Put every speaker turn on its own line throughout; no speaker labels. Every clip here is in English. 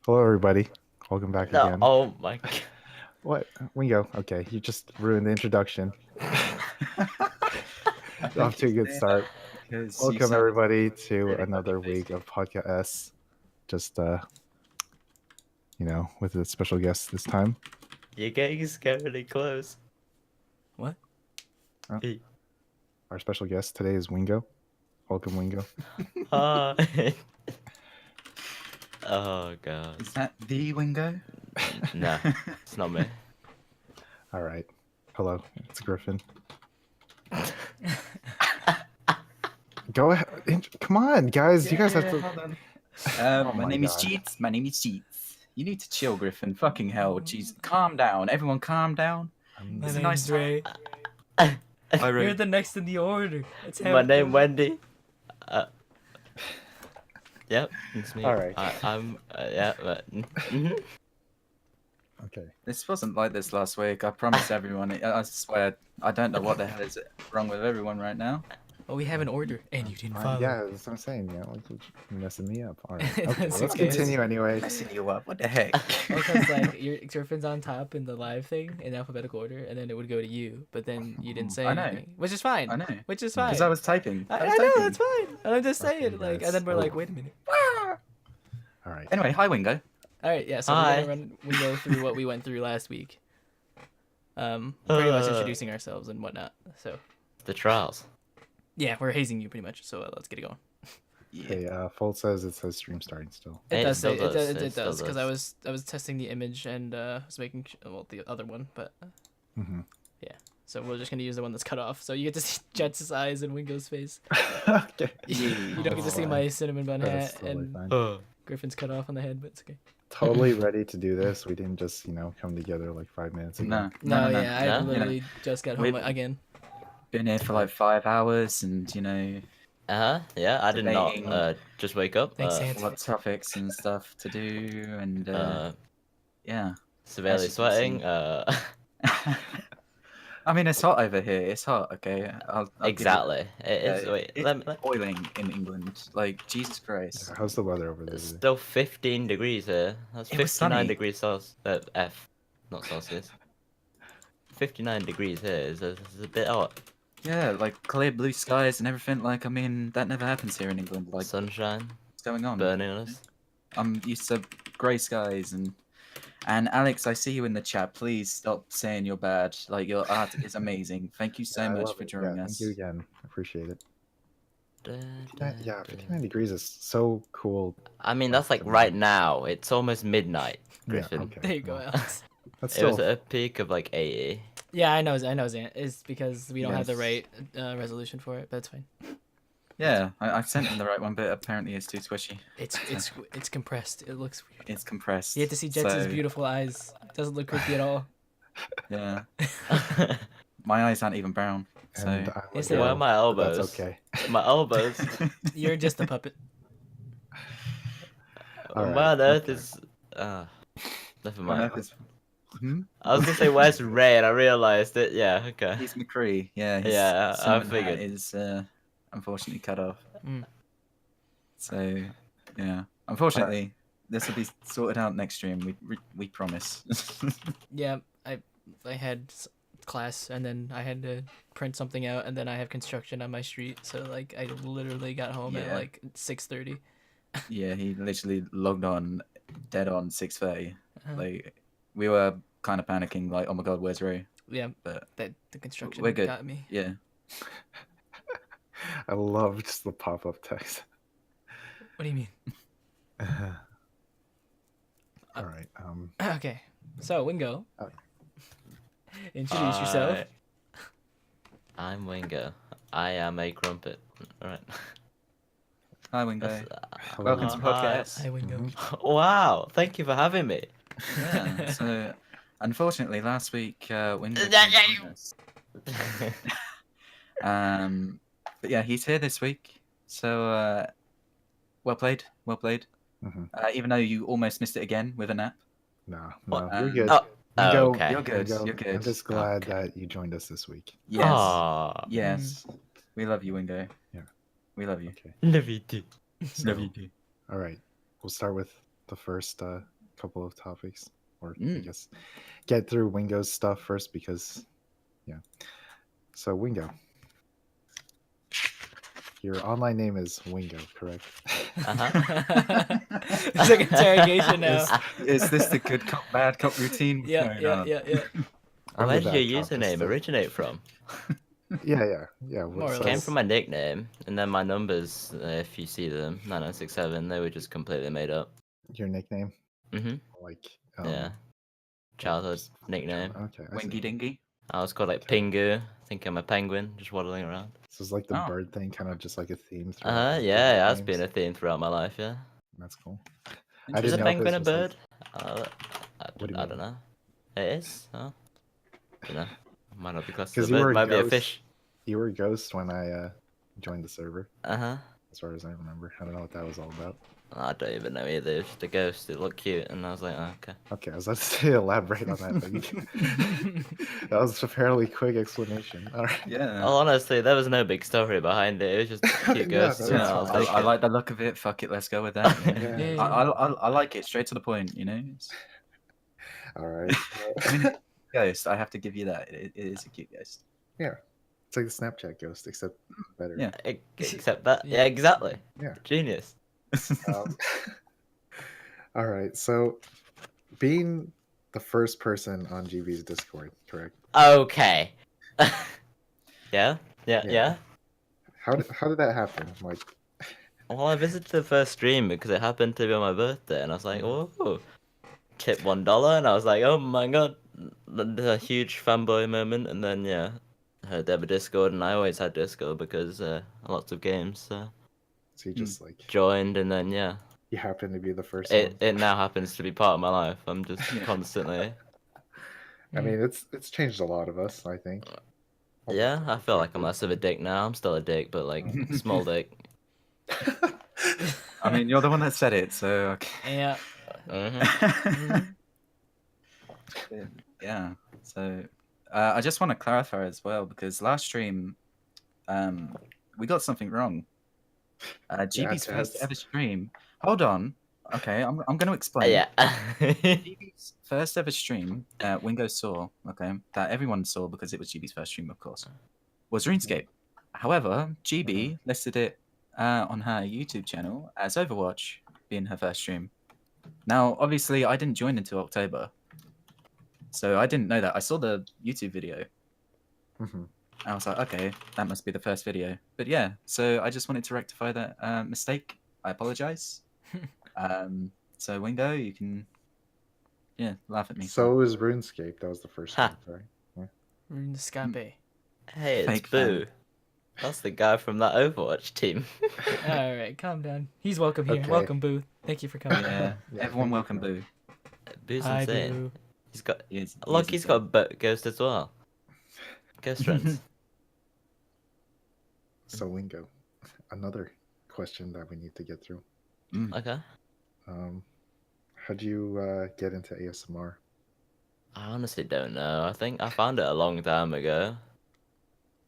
Hello, everybody. Welcome back
No,
again.
oh my god.
What? Wingo. Okay, you just ruined the introduction. Off to a good start. Welcome, everybody, to another week of PodcaS. Just, with a special guest this time.
You're getting scarily close.
What?
Oh. Our special guest today is Wingo. Welcome, Wingo.
Hi. Oh god.
Is that the Wingo?
No, it's not me.
All right. Hello, it's Gryphon. Go ahead. Come on, guys. You guys have to.
Hold on.
Oh
my
my
name is
God.
JeTz. My name is JeTz. You need to chill, Gryphon. Fucking hell. Jeez. Calm down. Everyone calm down.
My
It's a nice
Ray.
Hi, Ray.
You're the next in the order. That's how
My
it
name
goes.
Wendy. Yep, it's me.
All right.
I'm yeah, but
Okay.
This wasn't like this last week. I promise everyone. I swear. I don't know what the hell is wrong with everyone right now.
Well, we have an order, and you didn't follow.
Yeah, that's what I'm saying. You're messing me up. All right. Okay,
That's
let's
okay.
continue anyway.
Messing you up. What the heck?
Because like your Griffin's on top in the live thing in alphabetical order, and then it would go to you, but then you didn't say
I know.
anything, which is fine.
I know.
Which is fine.
Because I was typing.
I
was
know
typing.
that's fine. And I'm just saying,
Okay,
like,
guys.
and then we're like, wait a minute.
All right.
Anyway, hi, Wingo.
All right, yeah. So
Hi.
we go through what we went through last week. Pretty much introducing ourselves and whatnot. So
the trials.
yeah, we're hazing you pretty much. So let's get it going.
Okay, Fold says it says stream starting still.
It
It
does
still
say
does,
it
it still
does because
does.
I was testing the image and was making the other one, but
Mm-hmm.
so we're just gonna use the one that's cut off. So you get to see JeTz's eyes and Wingo's face.
Okay.
You don't get to see my cinnamon bun
That's
hat
totally
and
fine.
Griffin's cut off on the head, but it's okay.
Totally ready to do this. We didn't just, come together like 5 minutes ago.
No,
No.
yeah, I
No?
literally just got home
We-
again.
Been here for like 5 hours, and
Yeah, I did not
Debating.
just wake up.
Thanks, Ant.
what topics and stuff to do, and yeah.
Severely
As you can
sweating.
see. I mean, it's hot over here. It's hot, okay? I'll give you
Exactly.
that.
It is. Wait,
it's
let me.
boiling in England. Like, Jesus Christ.
How's the weather over there
It's
today?
still 15 degrees here. That's
It was
59
sunny.
degrees Celsius. F, not Celsius. 59 degrees here is a bit hot.
Yeah, like clear blue skies and everything. Like, I mean, that never happens here in England. Like,
Sunshine
what's going on?
burning us.
I'm used to grey skies and Alex, I see you in the chat. Please stop saying you're bad. Like, your art is amazing. Thank you so
Yeah, I
much
love
for
it.
joining
Yeah,
us.
Thank you again. Appreciate it.
Da,
59 degrees is so cool.
I mean, that's like right now. It's almost midnight, Griffin.
Yeah, okay.
There you go,
well,
Alex.
That's
It was
still
at a peak of like 80.
Yeah, I know, Zant. It's because we don't have the
Yes.
right resolution for it, but it's fine.
Yeah, I sent him the right one, but apparently it's too squishy.
It's compressed. It looks weird.
It's compressed.
You get to see JeTz's
so,
beautiful eyes. It doesn't look creepy at all.
Yeah. My eyes aren't even brown. So.
and I'm
Yes,
a
they
Why
are.
girl,
my
but
elbows?
That's okay.
My elbows.
You're just a puppet.
All
Why
right,
on earth
okay.
is? Never
My
mind.
earth is- Hmm?
I was gonna say where's Ray, and I realized it. Yeah. Okay.
He's McCree. Yeah. His
Yeah, I
cinnamon hat
figured.
is unfortunately cut off.
Mm.
So yeah, unfortunately, this will be sorted out next stream. We promise.
Yeah, I had class and then I had to print something out and then I have construction on my street, so like I literally got home at
Yeah.
like 6:30.
Yeah, he literally logged on dead on 6:30.
Uh-huh.
Like we were kind of panicking, like, oh my god, where's Ray?
Yeah,
But
that the construction
We're good.
got me.
yeah,
I love just the pop-up text.
What do you mean?
All right.
Okay, so Wingo,
Okay.
introduce yourself.
I'm Wingo. I am a crumpet. Alright.
hi Wingo.
That's-
Welcome to
hi.
PodcaS.
Hi, Wingo.
Wow! Thank you for having me.
Yeah. So unfortunately, last week Wingo couldn't join us. But yeah, he's here this week. So well played, well played.
Mhm.
Even though you almost missed it again with a nap.
No,
What?
you're good.
Oh,
Wingo,
okay.
You're good.
Wingo,
You're good.
I'm just glad
Okay.
that you joined us this week.
Yes.
Aw,
Yes. We love you, Wingo.
Yeah.
We love you.
Okay.
love you too.
So, all right. We'll start with the first couple of topics, or I
Mm.
guess get through Wingo's stuff first because, yeah. So Wingo, your online name is Wingo, correct?
It's like interrogation now.
Is this the good cop, bad cop routine? What's
Yeah,
going
yeah,
on?
yeah, yeah.
I'm
Where
the
did your
bad cop, just
username
to-
originate from?
Yeah.
More or
so-
Came
less.
from my nickname, and then my numbers, if you see them, 9967, they were just completely made up.
Your nickname,
Mhm.
like
Yeah. Childhood
just-
nickname.
Okay, I see.
Wingy dingy.
I was called like
Okay.
Pingu. I think I'm a penguin, just waddling around.
So it's like the
Oh.
bird thing, kind of just like a theme throughout. all
Yeah,
your
it has
nicknames.
been a theme throughout my life. Yeah.
That's cool.
Is
didn't
a
know if
penguin
this
a
was, like-
bird?
What do you
I
mean?
don't know. It is. Oh. You know, might not be classed
'Cause
as a
you
bird.
were a
Might be a
ghost.
fish.
You were a ghost when I joined the server,
Uh-huh.
as far as I remember. I don't know what that was all about.
I don't even know either. It was just a ghost. It looked cute, and I was like, oh, okay.
Okay, I was about to say elaborate on that, but that was a fairly quick explanation. All right.
Yeah.
Well, honestly, there was no big story behind it. It was just a cute
Yeah,
ghost.
that
you
was
know, I was
fine.
like,
I like the look of it. Fuck it, let's go with that. you know?
Yeah.
I like it. Straight to the point. You know.
All right.
I mean, ghost. I have to give you that. It is a cute ghost.
It's like the Snapchat ghost, except better.
Yeah.
Except that.
Yeah.
Yeah, exactly.
Yeah.
Genius.
All right. So, being the first person on GB's Discord, correct?
Okay. Yeah.
Yeah. How did that happen? Like,
Well, I visited the first stream because it happened to be on my birthday, and I was like, "Oh, tip $1," and I was like, "Oh my god!" A huge fanboy moment, and then yeah, I heard they have a Discord, and I always had Discord because lots of games, so
so you just like
joined, and then yeah,
you happen to be the first
it
one.
now happens to be part of my life. I'm just
Yeah.
constantly.
I mean, it's changed a lot of us, I think.
Yeah, I feel like I'm less of a dick now. I'm still a dick, but like small dick.
I mean, you're the one that said it, so okay.
Yeah.
Mhm.
Yeah. So I just want to clarify as well because last stream, we got something wrong. GB's first
JeTz.
ever stream. Hold on. Okay, I'm going to explain.
Yeah.
GB's first ever stream, Wingo saw, okay, that everyone saw because it was GB's first stream, of course, was RuneScape. However, GB listed it on her YouTube channel as Overwatch being her first stream. Now, obviously, I didn't join until October, so I didn't know that. I saw the YouTube video.
Mhm.
I was like, okay, that must be the first video. But yeah, so I just wanted to rectify that mistake. I apologize. So Wingo, you can, laugh at me.
So it was RuneScape. That was the first
Ha.
one, right?
RuneScape.
Hey, it's
Fake fan.
Boo. That's the guy from that Overwatch team.
All right, calm down. He's welcome here.
Okay.
Welcome, Boo. Thank you for coming.
Yeah,
Yeah,
everyone
thank you
welcome
for
Boo.
Boo's
Hi,
insane.
Boo.
He's got.
He is
Look, he's
insane.
got a ghost as well. Ghost friends.
So Wingo, another question that we need to get through.
Okay.
How'd you get into ASMR?
I honestly don't know. I think I found it a long time ago.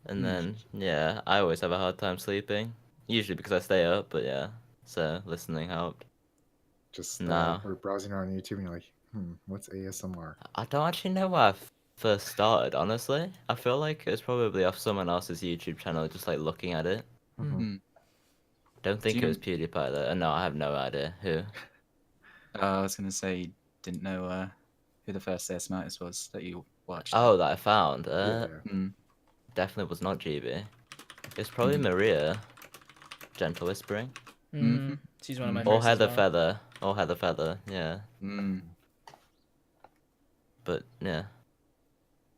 And then, yeah, I always have a hard time sleeping. Usually because I stay up, but yeah. So listening helped.
Just
No.
we're browsing around YouTube and you're like, what's ASMR?
I don't actually know where I first started, honestly. I feel like it was probably off someone else's YouTube channel, just like looking at it. Don't think
you
it was PewDiePie though. No, I have no idea who.
I was gonna say you didn't know who the first ASMR artist was that you watched.
Oh, that I found.
Yeah.
Definitely was not GB. It's probably Maria. Gentle Whispering.
She's one of my
Or
favorites.
Heather Feather. Or Heather Feather, yeah. But yeah.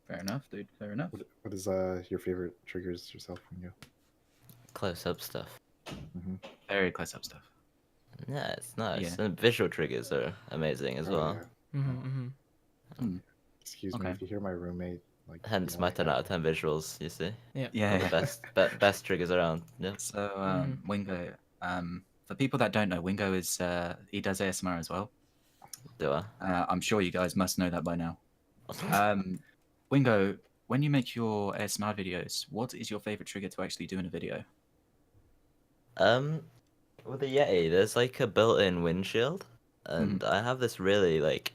Fair enough, dude. Fair enough.
What is your favorite triggers yourself, Wingo?
Close up stuff.
Very close up stuff.
Yeah, it's nice.
Yeah.
And visual triggers are amazing as well.
Yeah. Excuse me
Okay.
if you hear my roommate. Like,
Hence
you
my
know,
10 out of 10 visuals, you see.
Yeah.
The best triggers around. Yeah.
So Wingo, for people that don't know, Wingo is he does ASMR as well.
Do I?
I'm sure you guys must know that by now. Wingo, when you make your ASMR videos, what is your favorite trigger to actually do in a video?
With the Yeti, there's like a built-in windshield. and I have this really like,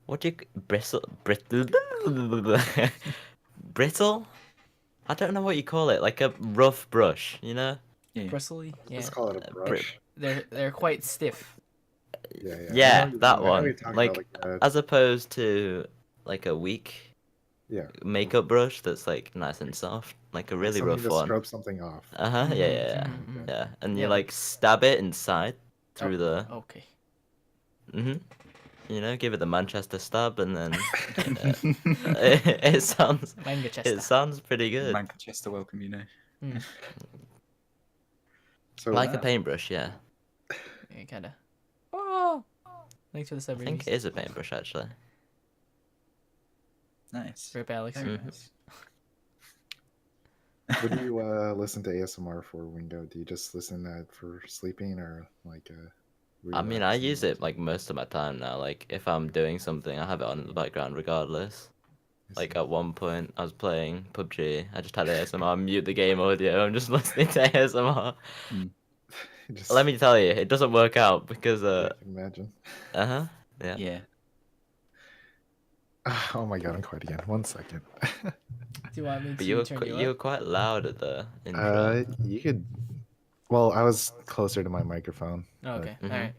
what do you brittle brittle? I don't know what you call it, like a rough brush, you know?
Yeah.
Bristly. Yeah.
Let's call it a brush.
They're quite stiff.
Yeah, yeah. I
Yeah,
know what you
that
mean. I know what
one.
you're talking
Like,
about,
as opposed to like a weak
yeah,
makeup brush that's like nice and soft, like a really
something
rough
to
one.
scrub something off.
Uh-huh, yeah,
Mhm,
yeah, yeah.
mhm, mhm.
Yeah, and you
Yeah,
like stab it inside through the
Okay.
you know, give it the Manchester stab, and then it sounds
Manchester.
it sounds pretty good.
Manchester welcome, you know.
So
Like a paintbrush, yeah.
Yeah, kind of. Oh. Thanks for the
I think
sub
it is a paintbrush actually.
Nice.
Rip Alex.
Very
Mhm.
nice.
what do you listen to ASMR for, Wingo? Do you just listen that for sleeping or like
I mean, I
relaxing
use
or
it like most of my time now. Like if I'm doing something, I have it on in the background regardless.
I
Like
see.
at one point, I was playing PUBG. I just had ASMR, mute the game audio. I'm just listening to ASMR.
Just,
Let me tell you, it doesn't work out because
I can imagine.
uh-huh, yeah.
Yeah.
Oh my god, I'm quiet again. 1 second.
Do you want me
But
to turn you
you were
up?
quite loud at the intro.
You could. Well, I was closer to my microphone.
Oh,
but
okay.
Mhm.
All right.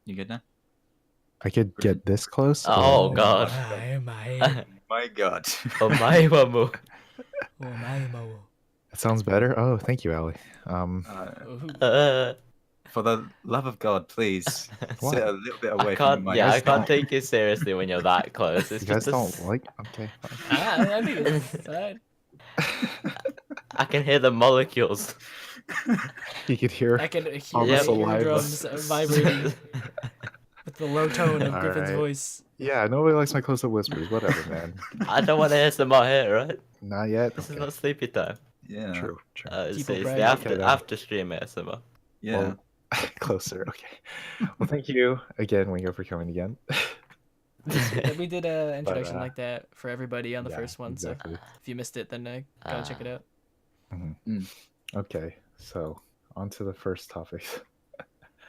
You good now?
I could get this close.
Oh
or-
god.
My God.
Oh my mamu.
Oh my mo.
That sounds better. Oh, thank you, Ali.
For the love of God, please
What?
sit a little bit
I
away from the
can't.
mic.
Yeah, I
guys
can't
don't-
take you seriously when you're that close. It's
You guys
just
don't like? Okay, fine.
I think it's fine.
I can hear the molecules.
You could hear.
I can hear
All
the
my
saliva.
eardrums vibrating with the low tone of Gryphon's
Alright.
voice.
Yeah, nobody likes my close-up whispers. Whatever, man.
I don't want to hear some more here, right?
Not yet.
This is
Okay.
not sleepy time.
Yeah.
True. True.
It's
People
the
bragging.
after
Okay, then.
after stream ASMR.
Yeah.
Well, closer. Okay. Well, thank you again, Wingo, for coming again.
We did an introduction
uh,
like that for everybody on the
yeah,
first one,
exactly.
so if you missed it, then gotta check it out.
Okay, so on to the first topic.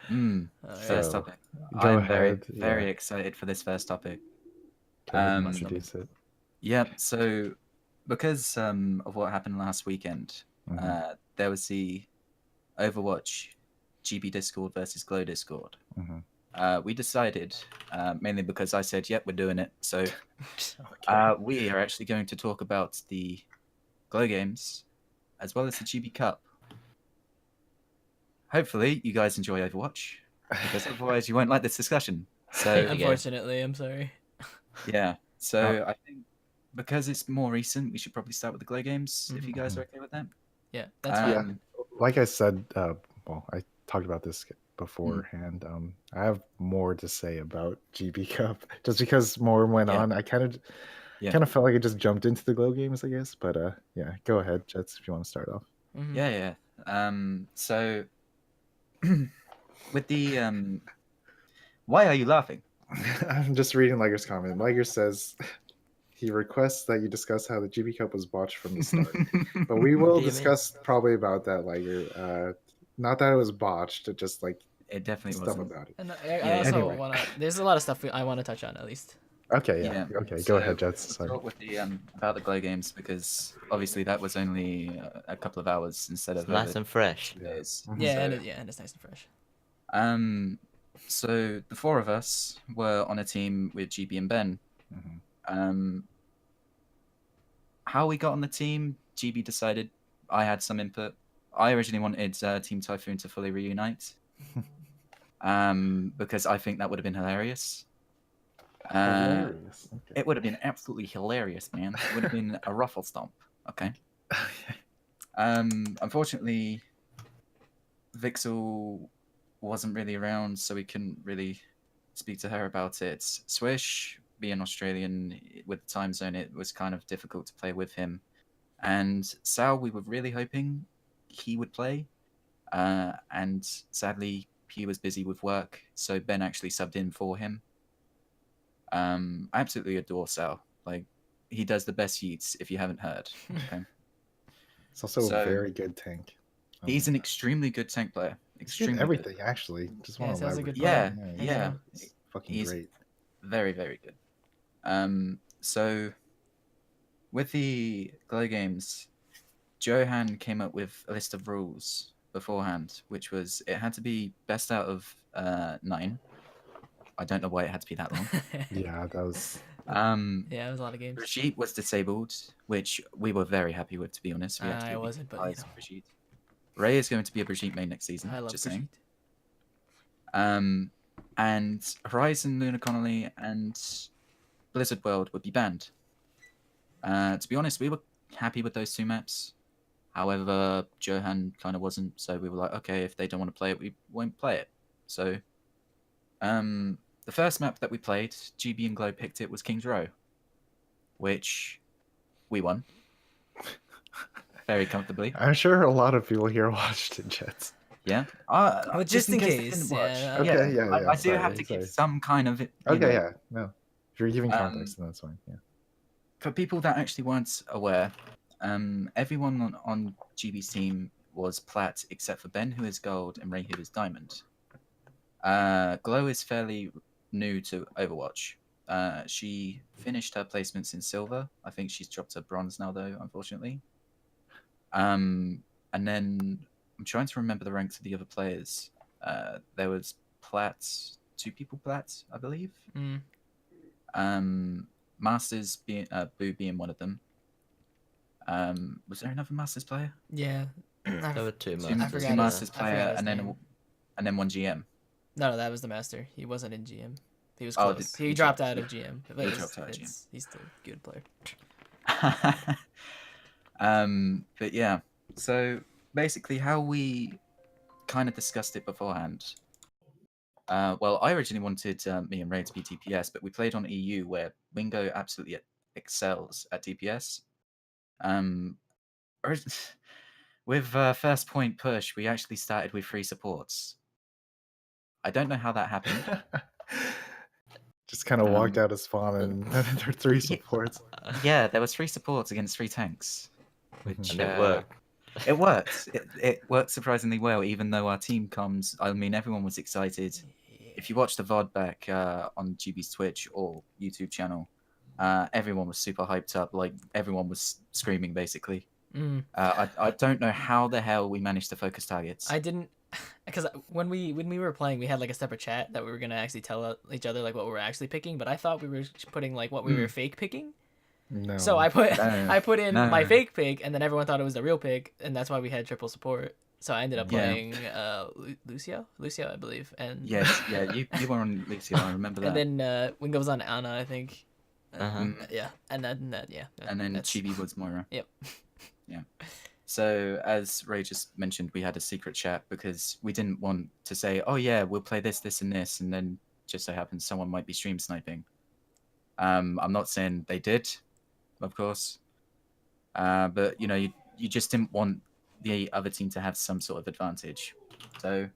First
So,
topic.
go
I'm very,
ahead,
very
yeah.
excited for this first topic.
Go ahead and
Um,
introduce it.
Yeah, so because of what happened last weekend,
Mhm.
there was the Overwatch GB Discord versus Glow Discord.
Mhm.
We decided, mainly because I said, yep, we're doing it. So we are actually going to talk about the Glow games as well as the GB Cup. Hopefully, you guys enjoy Overwatch, because otherwise you won't like this discussion. So
Unfortunately, I'm sorry.
yeah, so I think because it's more recent, we should probably start with the Glow games. If you guys are okay with that.
Yeah, that's fine.
Um,
Like I said, well, I talked about this beforehand. I have more to say about GB Cup just because more went
Yeah.
on. I kind
Yeah.
of felt like I just jumped into the Glow games, I guess. But yeah, go ahead, JeTz, if you want to start off.
Mhm.
Yeah. So with the why are you laughing?
I'm just reading Liger's comment. Liger says he requests that you discuss how the GB Cup was botched from the start. But we will
do you mean?
discuss probably about that, Liger. Not that it was botched, just like
It definitely
stuff
wasn't.
about it.
And I
Yeah,
also
anyway.
want to. There's a lot of stuff I want to touch on at least.
Okay, yeah. Okay,
So
go ahead, JeTz.
let's
Sorry.
talk with the about the Glow games, because obviously that was only a couple of hours instead
It's
of
nice and fresh.
2 days.
Yeah,
So,
and it's nice and fresh.
So the four of us were on a team with GB and Ben.
Mhm.
How we got on the team, GB decided. I had some input. I originally wanted Team Typhoon to fully reunite, because I think that would have been hilarious.
Hilarious. Okay.
It would have been absolutely hilarious, man. It would have been a ruffle stomp. Okay. Unfortunately, Vixel wasn't really around, so we couldn't really speak to her about it. Swish, being Australian with the time zone, it was kind of difficult to play with him. And Sal, we were really hoping he would play, and sadly he was busy with work, so Ben actually subbed in for him. I absolutely adore Sal. Like, he does the best yeets if you haven't heard. Okay.
It's also
So-
a very good tank.
He's an extremely good tank player.
He's
extremely
good at
good.
everything, actually. Just
Yeah,
want to
sounds a
elaborate.
good
Yeah,
player.
he's,
yeah.
he's fucking
He's
great.
very, very good. So with the Glow games, Johan came up with a list of rules beforehand, which was it had to be best out of 9. I don't know why it had to be that long.
Yeah, that was.
Yeah, it was a lot of games.
Brigitte was disabled, which we were very happy with, to be honest. We
I
actually
wasn't, but, you
realized
know.
Brigitte. Ray is going to be a Brigitte main next season.
I love
just
Brigitte.
saying. And Horizon, Luna Connolly, and Blizzard World would be banned. To be honest, we were happy with those 2 maps. However, Johan kind of wasn't, so we were like, okay, if they don't want to play it, we won't play it. So, the first map that we played, GB and Glow picked it, was King's Row, which we won very comfortably.
I'm sure a lot of people here watched it, JeTz.
Yeah.
Well, just in
they
case,
didn't watch.
yeah.
Okay, yeah,
I do
sorry,
have to give
sorry.
some kind of it.
Okay, yeah, no. If you're giving
Um,
context, then that's fine. Yeah.
For people that actually weren't aware, everyone on GB's team was plat except for Ben, who is gold, and Ray, who is diamond. Glow is fairly new to Overwatch. She finished her placements in silver. I think she's dropped to bronze now, though, unfortunately. And then I'm trying to remember the ranks of the other players. There was plat, 2 people plat, I believe. Masters being Boo being one of them. Was there another Masters player?
Yeah.
There were 2
Two,
masters.
two
his-
Masters
I forgot
player,
his
and then
name.
one GM.
No, that was the master. He wasn't in GM. He was
Oh,
close.
did-
he
he
dropped
dropped-
out of GM. But
he dropped out of GM.
He's still a good player.
But yeah, so basically how we kind of discussed it beforehand. Well, I originally wanted me and Ray to be DPS, but we played on EU where Wingo absolutely excels at DPS. With first point push, we actually started with 3 supports. I don't know how that happened.
Just kind of walked out of spawn and there were 3
Yeah.
supports.
Yeah, there was 3 supports against 3 tanks, which
And it worked.
It worked. It worked surprisingly well, even though our team comms. I mean, everyone was excited. If you watch the VOD back on GB's Twitch or YouTube channel, everyone was super hyped up. Like everyone was screaming, basically. I don't know how the hell we managed to focus targets.
I didn't, because when we were playing, we had like a separate chat that we were gonna actually tell each other like what we were actually picking. But I thought we were putting like what we were fake picking.
No.
So I put in my
No.
fake pick, and then everyone thought it was the real pick, and that's why we had triple support. So I ended up
Yeah.
playing Lucio, I believe, and
Yes, yeah, you were on Lucio. I remember that.
and then Wingo was on Anna, I think.
Uh-huh.
Yeah, and then yeah.
And then
that's-
Chibi was Moira.
Yep.
Yeah. So as Ray just mentioned, we had a secret chat because we didn't want to say, "Oh yeah, we'll play this, this, and this," and then just so happens someone might be stream sniping. I'm not saying they did, of course, but you know, you just didn't want the other team to have some sort of advantage. So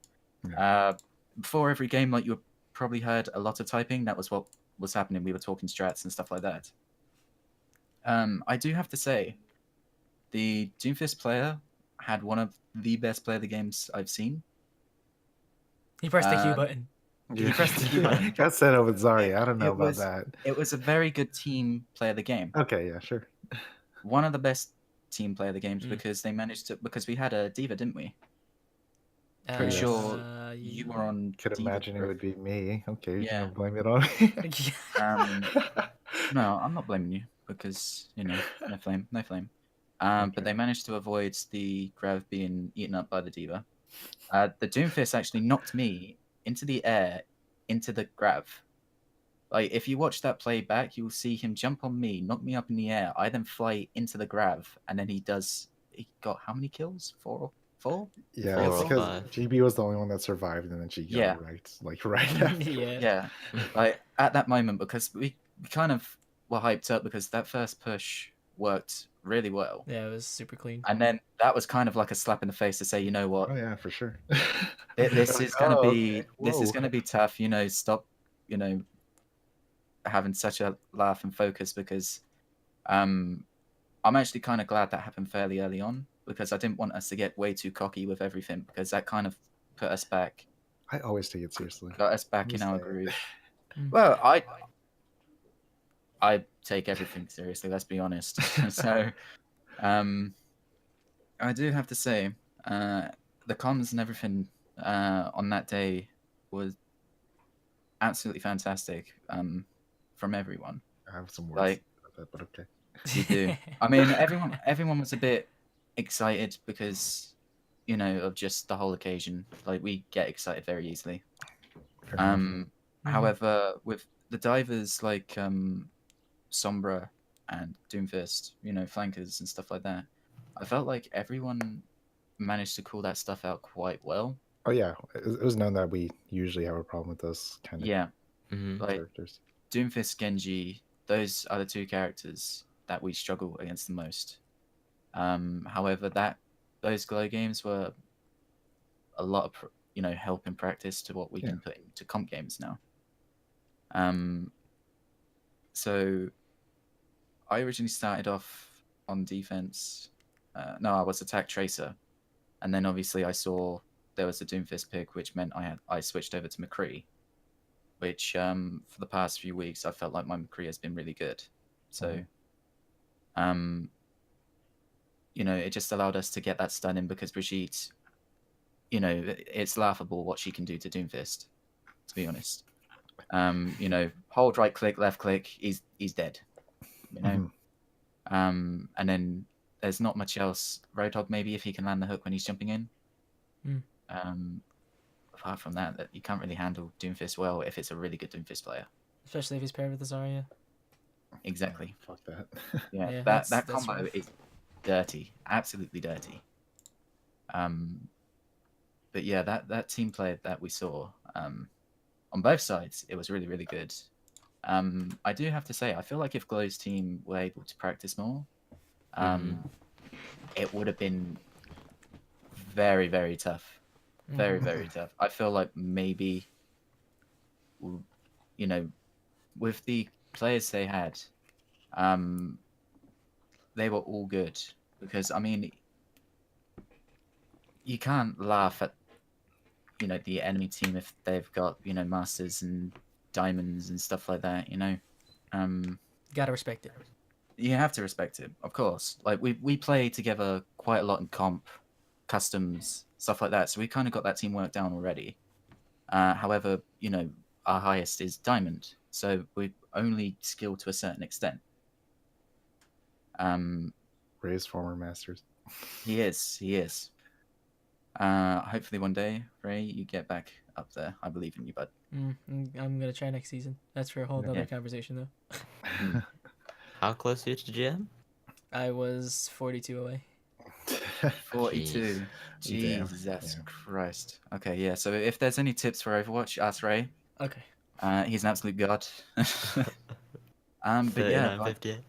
before every game, like you probably heard a lot of typing. That was what was happening. We were talking strats and stuff like that. I do have to say, the Doomfist player had one of the best play of the games I've seen.
He pressed the Q button.
He pressed the Q button.
Got set up with Zari. I don't know
It
about
was-
that.
It was a very good team play of the game.
Okay, yeah, sure.
One of the best team play of the games
Mm.
because they managed to, because we had a diva, didn't we? Pretty
Yes.
sure you were on.
Could
diva
imagine it
for-
would be me. Okay, you're
Yeah.
gonna blame it on me.
No, I'm not blaming you because you know, no flame, no flame. But they managed to avoid the Grav being eaten up by the diva. The Doomfist actually knocked me into the air, into the Grav. Like if you watch that play back, you'll see him jump on me, knock me up in the air. I then fly into the Grav, and then he got how many kills? Four?
Yeah,
4
it's
or
because
5.
GB was the only one that survived, and then she got
Yeah.
wrecked, like right after.
yeah.
Yeah. Like at that moment, because we kind of were hyped up because that first push worked really well.
Yeah, it was super clean.
And then that was kind of like a slap in the face to say, you know what,
Oh yeah, for sure.
this
Like,
is gonna
oh,
be
okay,
this is
whoa.
gonna be tough. You know, stop. You know, having such a laugh and focus because, I'm actually kind of glad that happened fairly early on because I didn't want us to get way too cocky with everything because that kind of put us back,
I always take it seriously.
got us back
Let
in
me
our
say it.
groove.
Mm.
Well, I take everything seriously. Let's be honest. So, I do have to say, the comms and everything on that day was absolutely fantastic. From everyone.
I have some words
Like
about that, but okay.
you do. I mean, everyone was a bit excited because of just the whole occasion. Like we get excited very easily.
Fair enough.
Mhm.
However, with the divers like Sombra and Doomfist, flankers and stuff like that, I felt like everyone managed to call that stuff out quite well.
Oh yeah, it was known that we usually have a problem with those kind of
Yeah,
Mhm.
like
characters.
Doomfist, Genji, those are the two characters that we struggle against the most. However, those glow games were a lot of help in practice to what we
Yeah.
can put into comp games now. Um, so I originally started off on defense. No, I was attack tracer, and then obviously I saw there was a Doomfist pick, which meant I switched over to McCree, which for the past few weeks I felt like my McCree has been really good. So, um, it just allowed us to get that stun in because Brigitte, it's laughable what she can do to Doomfist, to be honest. Hold right click, left click, he's dead.
Mhm.
And then there's not much else. Roadhog maybe if he can land the hook when he's jumping in.
Mm.
Apart from that you can't really handle Doomfist well if it's a really good Doomfist player.
Especially if he's paired with the Zarya.
Exactly.
Fuck that.
Yeah,
Yeah,
that
that's
combo
rough.
is dirty, absolutely dirty. But yeah, that team play that we saw on both sides, it was really, really good. I do have to say, I feel like if Glow's team were able to practice more, it would have been very, very tough. Very, very tough. I feel like maybe, with the players they had, they were all good. Because, I mean, you can't laugh at, the enemy team if they've got, masters and diamonds and stuff like that,
Gotta respect it.
You have to respect it, of course. Like we play together quite a lot in comp, customs, stuff like that. So we kind of got that teamwork down already. However, our highest is diamond, so we only skill to a certain extent.
Ray's former masters.
He is. Hopefully one day, Ray, you get back up there. I believe in you, bud.
I'm gonna try next season. That's for a whole other conversation though.
How close are you to GM?
I was 42 away.
42.
Damn.
Jesus
Yeah.
Christ. Okay, yeah. So if there's any tips for Overwatch, ask Ray.
Okay.
He's an absolute god. But yeah,
58.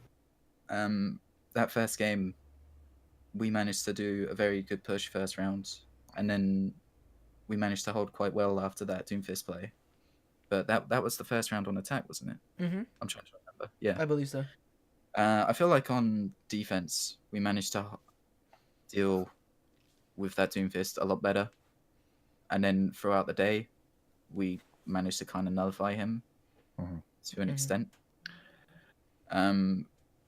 that first game, we managed to do a very good push first round, and then we managed to hold quite well after that Doomfist play. But that was the first round on attack, wasn't it?
Mm-hmm.
I'm trying to remember. Yeah.
I believe so.
I feel like on defense, we managed to deal with that Doomfist a lot better. And then throughout the day, we managed to kind of nullify him to an extent.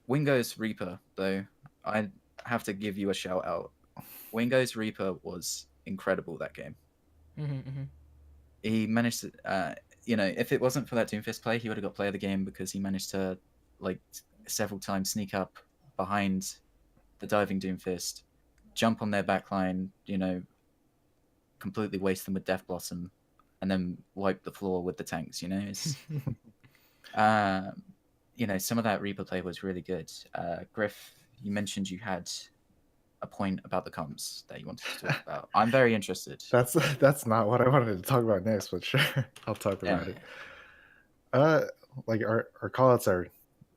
Wingo's Reaper, though, I have to give you a shout out. Wingo's Reaper was incredible that game. He managed to, if it wasn't for that Doomfist play, he would have got player of the game because he managed to, like, several times sneak up behind the diving Doomfist, jump on their backline, completely waste them with Death Blossom, and then wipe the floor with the tanks. It's, some of that Reaper play was really good. Griff, you mentioned you had a point about the comms that you wanted to talk about. I'm very interested.
That's not what I wanted to talk about next, but sure, I'll talk about it. Like our callouts are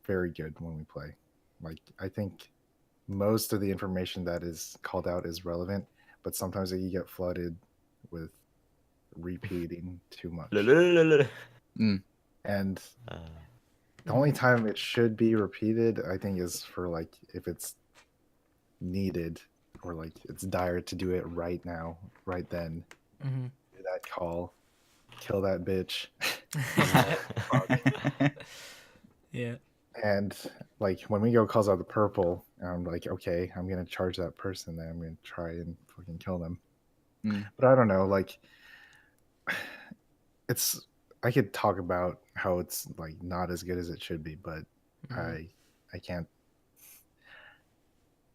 very good when we play. Like I think most of the information that is called out is relevant, but sometimes you get flooded with repeating too much. And the only time it should be repeated, I think, is for like if it's needed or like it's dire to do it right now, right then.
Mm-hmm.
do that call, kill that bitch.
Yeah.
And like when Wingo calls out the purple, I'm like, okay, I'm gonna charge that person. Then I'm gonna try and fucking kill them. But I don't know. Like, it's I could talk about how it's like not as good as it should be, but
Mhm.
I can't.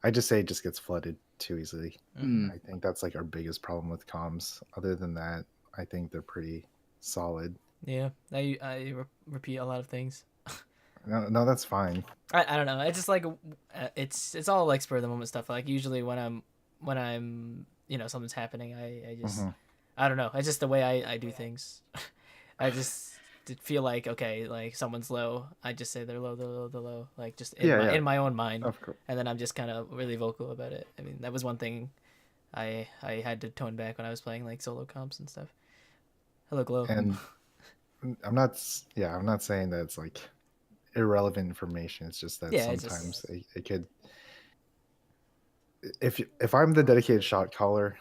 I just say it just gets flooded too easily. I think that's like our biggest problem with comms. Other than that, I think they're pretty solid.
Yeah. I repeat a lot of things.
No, that's fine.
I don't know. It's just like it's all like spur of the moment stuff. Like usually when I'm something's happening, I just
hmm
I don't know. It's just the way I do things. I just feel like okay, like someone's low. I just say they're low, they're low, they're low. Like just
Yeah, yeah.
in my own mind,
Of course.
and then I'm just kind of really vocal about it. I mean, that was one thing I had to tone back when I was playing like solo comps and stuff. Hello, Glow.
And I'm not. Yeah, I'm not saying that it's like irrelevant information. It's just that
Yeah, it's
sometimes
just
it could. If I'm the dedicated shot caller,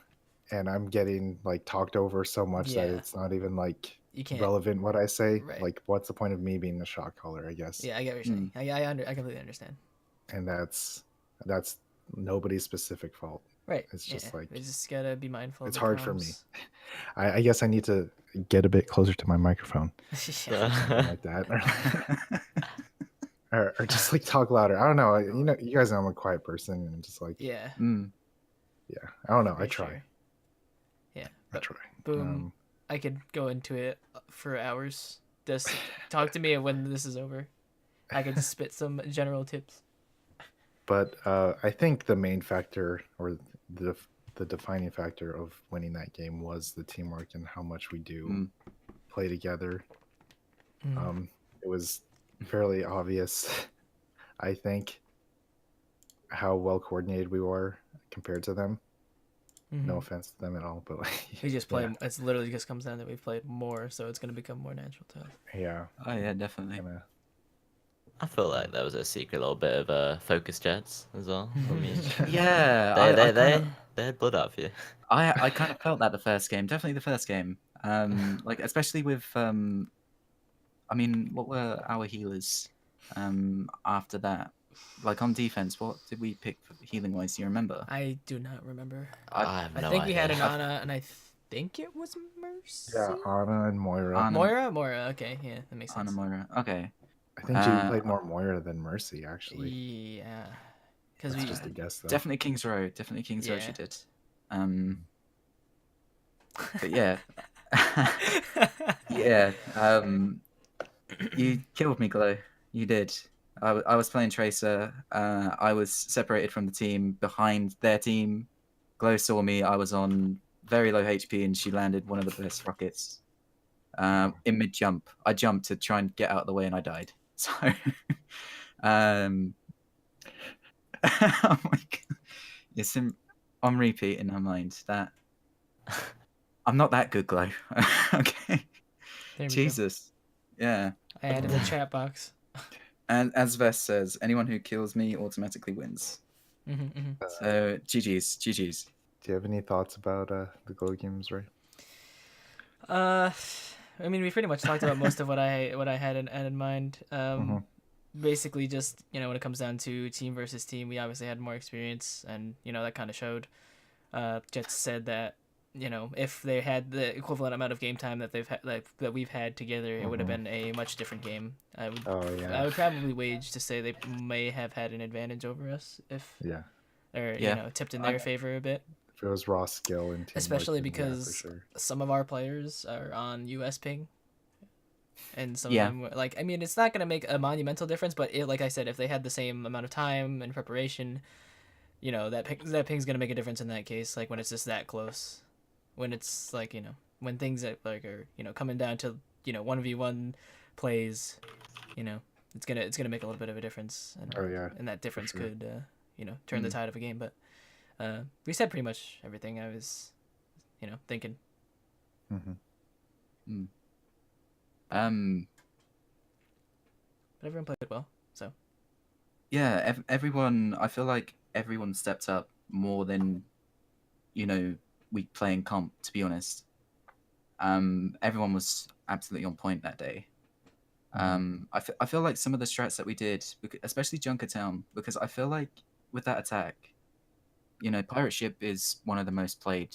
and I'm getting like talked over so much that
Yeah.
it's not even like
you can't.
relevant what I say.
Right.
Like, what's the point of me being the shot caller? I guess.
Yeah, I get what you're saying. I completely understand.
And that's nobody's specific fault.
Right.
It's just
yeah.
like
We just gotta be mindful.
it's
of the
hard for me.
comms.
I guess I need to get a bit closer to my microphone,
Yeah.
something like that, or just like talk louder. I don't know. You guys know I'm a quiet person, and just like
Yeah.
yeah. I don't know. I
For
try.
sure. Yeah.
I
But
try.
boom. I could go into it for hours. Just talk to me when this is over. I could spit some general tips.
But I think the main factor, or the defining factor of winning that game, was the teamwork and how much we do play together. It was fairly obvious, I think, how well coordinated we were compared to them. No offense to them at all, but like,
We just play. It's literally just comes down that we've played more, so it's gonna become more natural to us.
Yeah.
Oh yeah, definitely.
I feel like there was a secret little bit of focus JeTz as well for me.
Yeah,
they had blood out for you.
I kind of felt that the first game, definitely the first game. Like especially with I mean, what were our healers after that? Like on defense, what did we pick for healing wise? Do you remember?
I do not remember.
I have no
I think
idea.
we had an Ana, and I think it was Mercy.
Yeah, Ana and Moira.
Moira. Okay, yeah, that makes sense.
Ana Moira. Okay.
I think Gibi played more Moira than Mercy, actually.
Yeah, because
That's just a guess, though.
Definitely King's Row. Definitely King's Row.
Yeah.
She did. But yeah. Yeah. You killed me, Glow. You did. I was playing Tracer. I was separated from the team behind their team. Glow saw me. I was on very low HP, and she landed one of the best rockets in mid jump. I jumped to try and get out of the way, and I died. So, oh my god, it's on repeat in my mind that I'm not that good, Glow. Okay, Jesus, yeah.
I added the chat box.
And as Vess says, anyone who kills me automatically wins. So GG's.
Do you have any thoughts about the Glow games, Ray?
I mean, we pretty much talked about most of what I had in mind. Basically, just when it comes down to team versus team, we obviously had more experience, and that kind of showed. JeTz said that if they had the equivalent amount of game time that they've had, that we've had together, it would have been a much different game. I would probably wage to say they may have had an advantage over us if tipped in their favor a bit.
If it was raw skill and teamwork,
especially
then
because
for sure.
some of our players are on US ping, and some of them were, I mean, it's not gonna make a monumental difference, but like I said, if they had the same amount of time and preparation, that ping's gonna make a difference in that case. Like when it's just that close, when it's when things are coming down to 1v1 plays, it's gonna make a little bit of a difference. And, and that difference could turn the tide of a game. But we said pretty much everything I was thinking. But everyone played well, so
yeah, everyone. I feel like everyone stepped up more than we play in comp. To be honest, Everyone was absolutely on point that day.
Mhm.
I feel like some of the strats that we did, especially Junkertown, because I feel like with that attack, Pirate Ship is one of the most played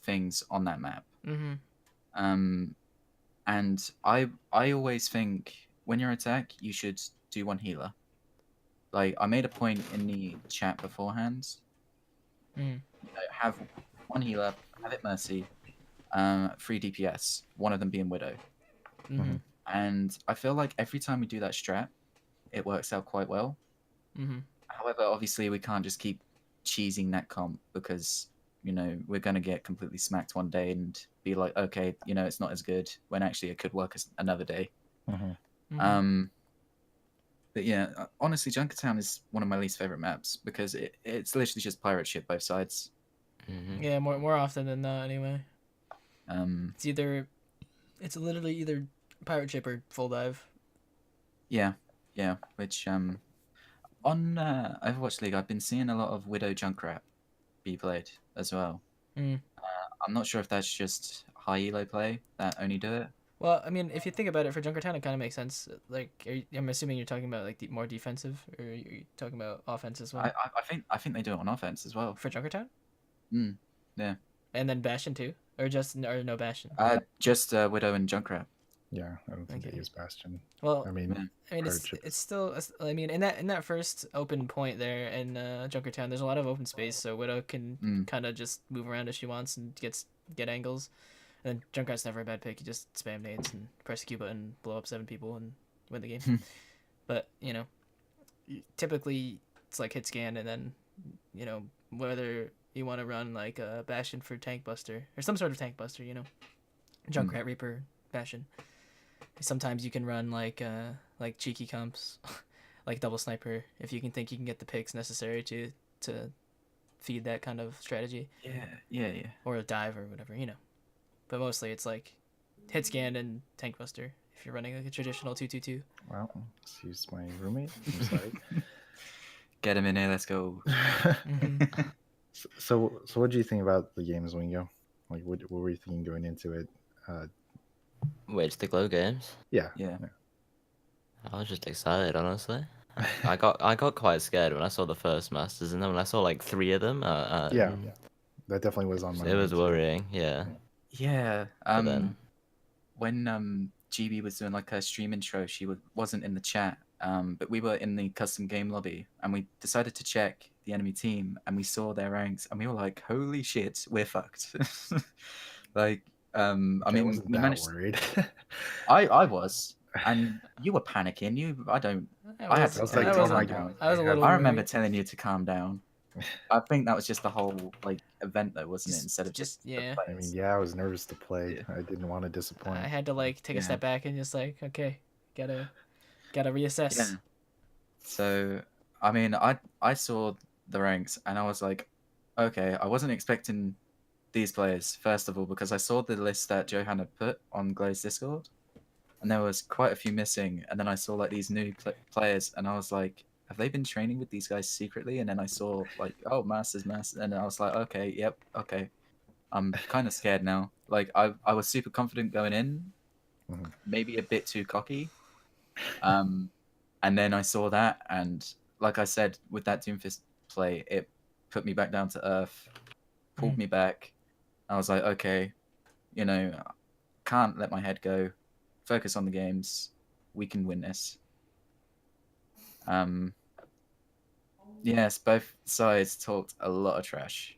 things on that map.
Mm-hmm.
And I always think when you're attack, you should do one healer. Like I made a point in the chat beforehand.
Mm.
Have one healer, have it Mercy, 3 DPS, one of them being Widow.
Mm-hmm.
And I feel like every time we do that strat, it works out quite well.
Mm-hmm.
However, obviously we can't just keep cheesing that comp because we're gonna get completely smacked one day and be like, okay, it's not as good when actually it could work another day.
Mhm.
Um, but yeah, honestly, Junkertown is one of my least favorite maps because it's literally just pirate ship both sides.
Mhm.
Yeah, more often than not, anyway.
Um,
It's literally either pirate ship or full dive.
yeah, which on Overwatch League, I've been seeing a lot of Widow Junkrat be played as well.
Mm.
I'm not sure if that's just high elo play that only do it.
Well, I mean, if you think about it, for Junkertown, it kind of makes sense. Like, I'm assuming you're talking about like more defensive, or you're talking about offense as well
I think they do it on offense as well.
for Junkertown,
Yeah.
and then Bastion too, or no Bastion.
Just Widow and Junkrat.
Yeah, I don't think they
Okay.
use Bastion.
Well,
I mean,
it's still. I mean, in that first open point there in Junkertown, there's a lot of open space, so Widow can kind of just move around as she wants and get angles. And then Junkrat's never a bad pick. You just spam nades and press the Q button, blow up 7 people, and win the game. But typically it's like hit scan, and then whether you want to run like a Bastion for tank buster or some sort of tank buster, Junkrat Reaper Bastion. Sometimes you can run like cheeky comps, like double sniper, if you can think you can get the picks necessary to feed that kind of strategy.
Yeah.
Or a dive or whatever. But mostly it's like hit scan and tank buster if you're running like a traditional 2-2-2.
Well, excuse my roommate. I'm sorry.
Get him in here. Let's go.
So what do you think about the games, Wingo? Like, what were you thinking going into it?
Which the Glow games?
Yeah.
I was just excited, honestly. I got quite scared when I saw the first Masters, and then when I saw like 3 of them,
Yeah, that definitely was on my
it
mind
was
too.
worrying. Yeah.
Yeah.
But then
when Gibi was doing like her stream intro, she wasn't in the chat. But we were in the custom game lobby, and we decided to check the enemy team, and we saw their ranks, and we were like, "Holy shit, we're fucked!" Like, I mean,
wasn't
we
that
managed.
worried.
I was, and you were panicking. I had to
was
tell
like,
you
oh
to
my
calm
God,
down.
I was a little
I remember
worried.
telling you to calm down. I think that was just the whole like event, though, wasn't it?
Just-
Instead of
just-
just
yeah.
The
I
players.
mean, yeah, I was nervous to play.
Yeah.
I didn't want to disappoint.
I had to like take a
Yeah.
step back and just like, okay, gotta reassess.
Yeah. So I mean, I saw the ranks and I was like, okay, I wasn't expecting these players first of all because I saw the list that Johan had put on Glow's Discord, and there was quite a few missing. And then I saw like these new players, and I was like, have they been training with these guys secretly? And then I saw like, oh, Masters, and I was like, okay, yep, okay. I'm kind of scared now. Like I was super confident going in, maybe a bit too cocky. And then I saw that, and like I said, with that Doomfist play, it put me back down to earth, pulled me back. I was like, okay, can't let my head go. Focus on the games. We can win this. Yes, both sides talked a lot of trash.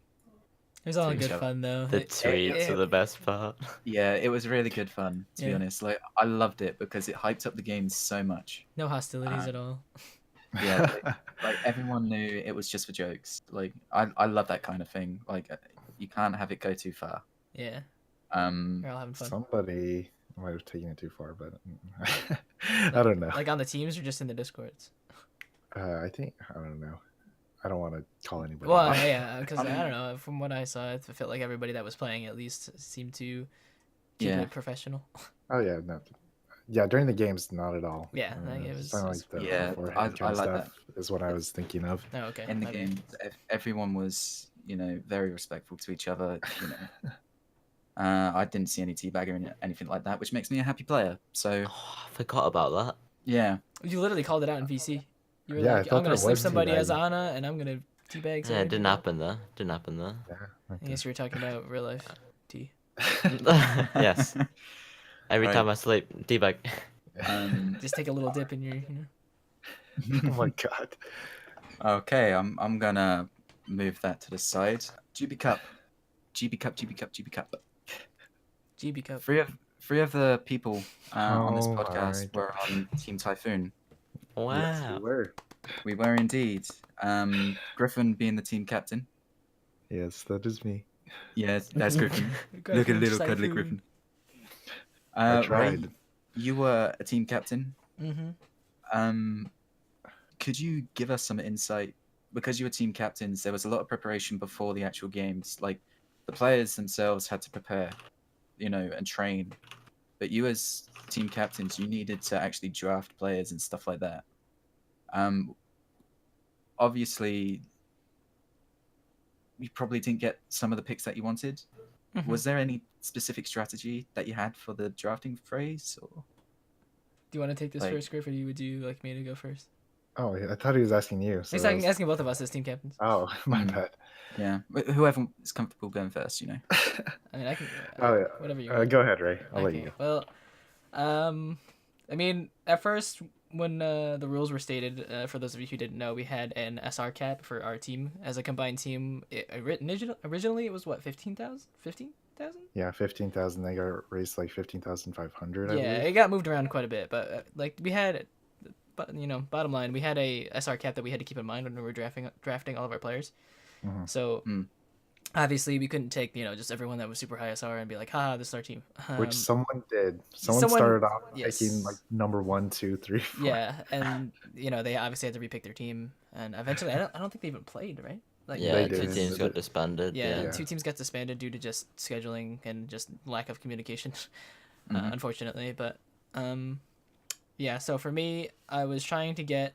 It was all in
To each
good
other.
fun though.
the tweets are the best part.
Yeah, it was really good fun, to be
Yeah.
honest. Like, I loved it because it hyped up the games so much.
No hostilities at all.
Yeah, like everyone knew it was just for jokes. Like, I love that kind of thing. Like, you can't have it go too far.
Yeah.
Um,
We're all having fun.
Somebody might have taken it too far, but I don't know.
Like on the teams or just in the Discords?
I don't know. I don't want to call anybody.
Well,
out.
yeah, because I don't know. From what I saw, it felt like everybody that was playing at least seemed to keep
Yeah.
it professional.
Oh yeah, no. Yeah, during the games, not at all.
Yeah, like, it was-
something like the
Yeah,
beforehand
I
kind of
like
stuff is what I was thinking of.
Oh, okay.
in the
my bad.
game, everyone was, very respectful to each other. I didn't see any teabagger or anything like that, which makes me a happy player. So
Oh, I forgot about that.
yeah,
You literally called it out in VC. You were
Yeah, I
like,
thought
I'm gonna
that
sleep
was
somebody as
teabagging.
Ana, and I'm gonna teabag
Yeah,
somebody.
it didn't happen there. Didn't happen there.
Yeah.
I guess you were talking about real life tea.
Yes. Every
Right.
time I sleep, teabag.
Just take a little dip in your,
Oh my god.
Okay, I'm gonna move that to the side. Gibi Cup, Gibi Cup, Gibi Cup, Gibi Cup.
GB Cup.
Three of the people on this
Oh
podcast
my
were
gosh.
on Team Typhoon.
Yes, we
Wow.
were.
We were indeed. Gryphon being the team captain.
Yes, that is me.
Yes, that's Gryphon. Look at little cuddly Gryphon.
I
Ray,
tried.
you were a team captain.
Mm-hmm.
Could you give us some insight? Because you were team captains, there was a lot of preparation before the actual games. Like the players themselves had to prepare, and train. But you as team captains, you needed to actually draft players and stuff like that. Obviously, you probably didn't get some of the picks that you wanted.
Mhm.
Was there any specific strategy that you had for the drafting phase? Or
Do you want to take this
Like-
first, Griff, or would you like me to go first?
Oh, I thought he was asking you. So
He's
that was-
asking both of us as team captains.
Oh, my
Mm.
bad.
yeah, whoever is comfortable going first,
I mean, I can.
Oh, yeah.
Whatever you want.
Go ahead, Ray. I'll let you
Okay.
go.
Well, I mean, at first when the rules were stated, for those of you who didn't know, we had an SR cap for our team as a combined team. Originally, it was what 15,000.
Yeah, 15,000. They got raised like 15,500. I
Yeah,
believe.
it got moved around quite a bit, but like we had, but bottom line, we had a SR cap that we had to keep in mind when we were drafting all of our players.
Mhm.
So
Mm.
obviously we couldn't take just everyone that was super high SR and be like, haha, this is our team.
Which someone did. Someone
someone-
started off
yes.
taking like number 1, 2, 3, 4.
Yeah, and they obviously had to repick their team, and eventually I don't think they even played, right? Like
Yeah,
They
two
did.
teams got disbanded.
yeah,
Yeah.
2 teams got disbanded due to just scheduling and just lack of communication,
Mhm.
unfortunately. But yeah. So for me, I was trying to get